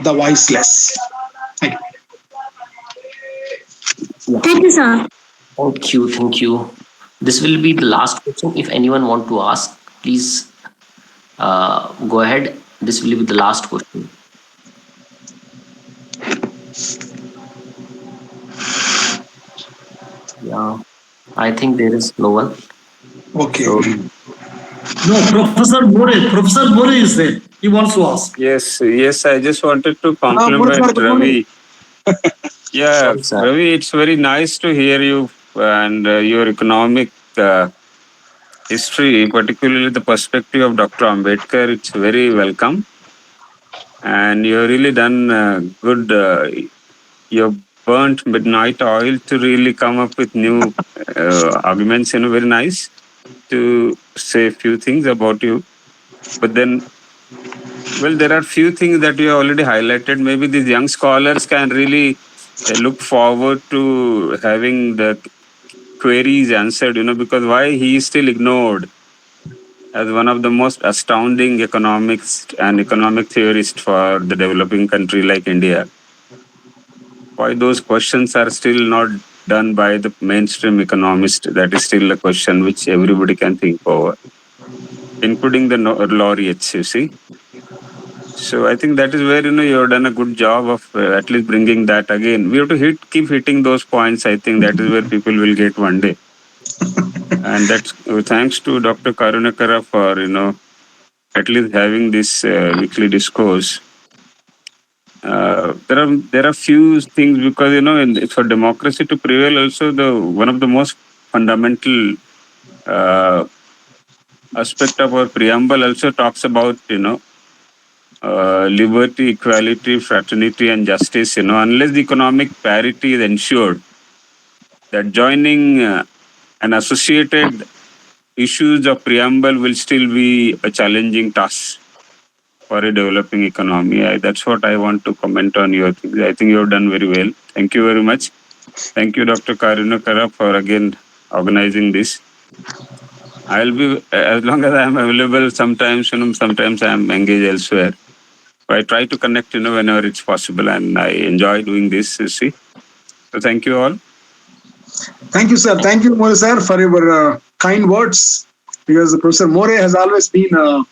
the voiceless. Thank you. Thank you, sir. Thank you. This will be the last question. If anyone want to ask, please go ahead. This will be the last question. Yeah, I think there is no one. Okay. So, No, Professor More is there. He wants to ask. Yes, I just wanted to More, compliment sir, good morning. Ravi. Yeah, sorry, sir. Ravi, it's very nice to hear you and your economic history, particularly the perspective of Dr. Ambedkar. It's very welcome. And you've really done good. You've burnt midnight oil to really come up with new arguments. Very nice to say a few things about you. But then, well, there are few things that you already highlighted. Maybe these young scholars can really look forward to having the queries answered, because why he is still ignored as one of the most astounding economics and economic theorists for the developing country like India. Why those questions are still not done by the mainstream economist, that is still a question which everybody can think over, including the laureates, you see. So I think that is where, you have done a good job of at least bringing that again. We have to keep hitting those points. I think that is where people will get one day. And that's thanks to Dr. Karunyakara for, at least having this weekly discourse. There are few things because, for democracy to prevail also one of the most fundamental aspect of our preamble also talks about, liberty, equality, fraternity, and justice, unless the economic parity is ensured, that joining and associated issues of preamble will still be a challenging task for a developing economy. That's what I want to comment on your things. I think you have done very well. Thank you very much. Thank you, Dr. Karunyakara, for again organizing this. I'll be, as long as I am available, sometimes I am engaged elsewhere. I try to connect, whenever it's possible, and I enjoy doing this, you see. So thank you all. Thank you, sir. Thank you, More, sir, for your kind words, because Professor More has always been a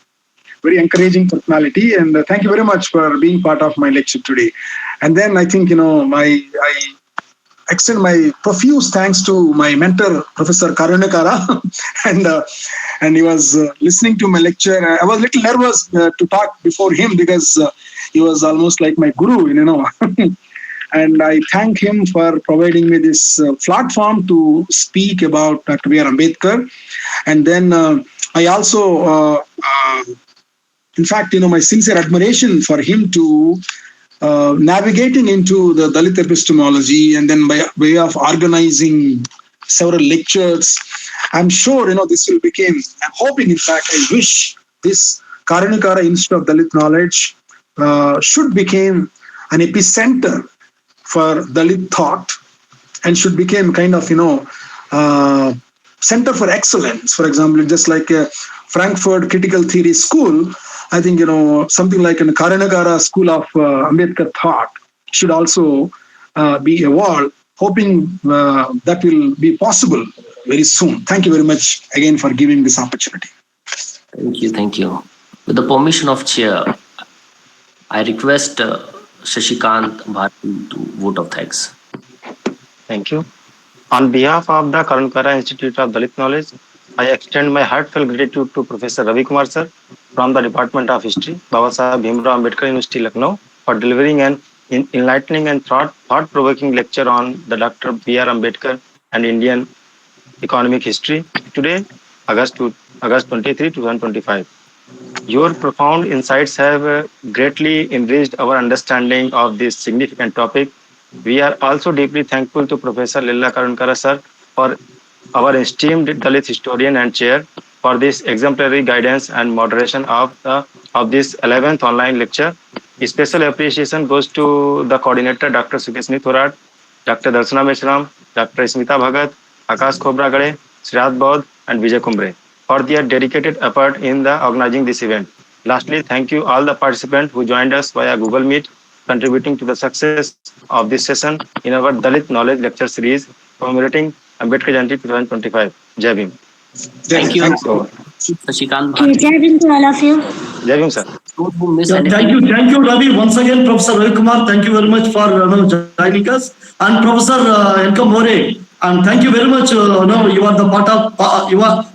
very encouraging personality, and thank you very much for being part of my lecture today. And then I think, I extend my profuse thanks to my mentor, Professor Karunyakara, and he was listening to my lecture. I was a little nervous to talk before him because he was almost like my guru, And I thank him for providing me this platform to speak about Dr. B.R. Ambedkar. And then I also, in fact, my sincere admiration for him to navigating into the Dalit epistemology and then by way of organizing several lectures. I'm sure, this will become, I'm hoping, in fact, I wish this Karunyakara Institute of Dalit Knowledge should become an epicenter for Dalit thought and should become kind of, center for excellence. For example, just like a Frankfurt Critical Theory School, I think, something like a Karunyakara School of Ambedkar thought should also be evolved, hoping that will be possible very soon. Thank you very much again for giving this opportunity. Thank you. Thank you. With the permission of Chair, I request Shashikant Bharti to vote of thanks. Thank you. On behalf of the Karunyakara Institute of Dalit Knowledge, I extend my heartfelt gratitude to Professor Ravi Kumar sir from the Department of History, Babasaheb Bhimrao Ambedkar University, Lucknow, for delivering an enlightening and thought-provoking lecture on the Dr. B.R. Ambedkar and Indian economic history. Today, August 23, 2025. Your profound insights have greatly enriched our understanding of this significant topic. We are also deeply thankful to Professor Lilla Karunyakara sir for our esteemed Dalit historian and chair for this exemplary guidance and moderation of this 11th online lecture. A special appreciation goes to the coordinator Dr. Sukeshni, Dr. Darshana Meshram, Dr. Smita Bhagat, Akash Khobragade, Shreyat and Vijay Kumbre for their dedicated effort in the organizing this event. Lastly, thank you all the participants who joined us via Google Meet, contributing to the success of this session in our Dalit Knowledge Lecture Series commemorating Ambedkar Jayanti 2025. Jai Bhim. Thank you, Shashikant Bharti. Jai Bhim to all of you. Jai Bhim, sir. Those who miss Yeah, anything, thank you, Ravi. Once again, Professor Ravi Kumar, thank you very much for joining us, and Professor Elka More, and thank you very much. You are the part of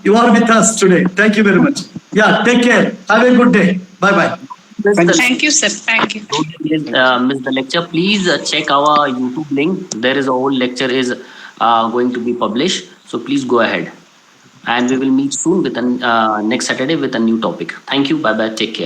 you are with us today. Thank you very much. Yeah, take care. Have a good day. Bye bye. Thank you, sir. Thank you. those who miss the lecture, please check our YouTube link. There is a whole lecture is going to be published. So please go ahead. And we will meet soon with next Saturday with a new topic. Thank you. Bye bye. Take care.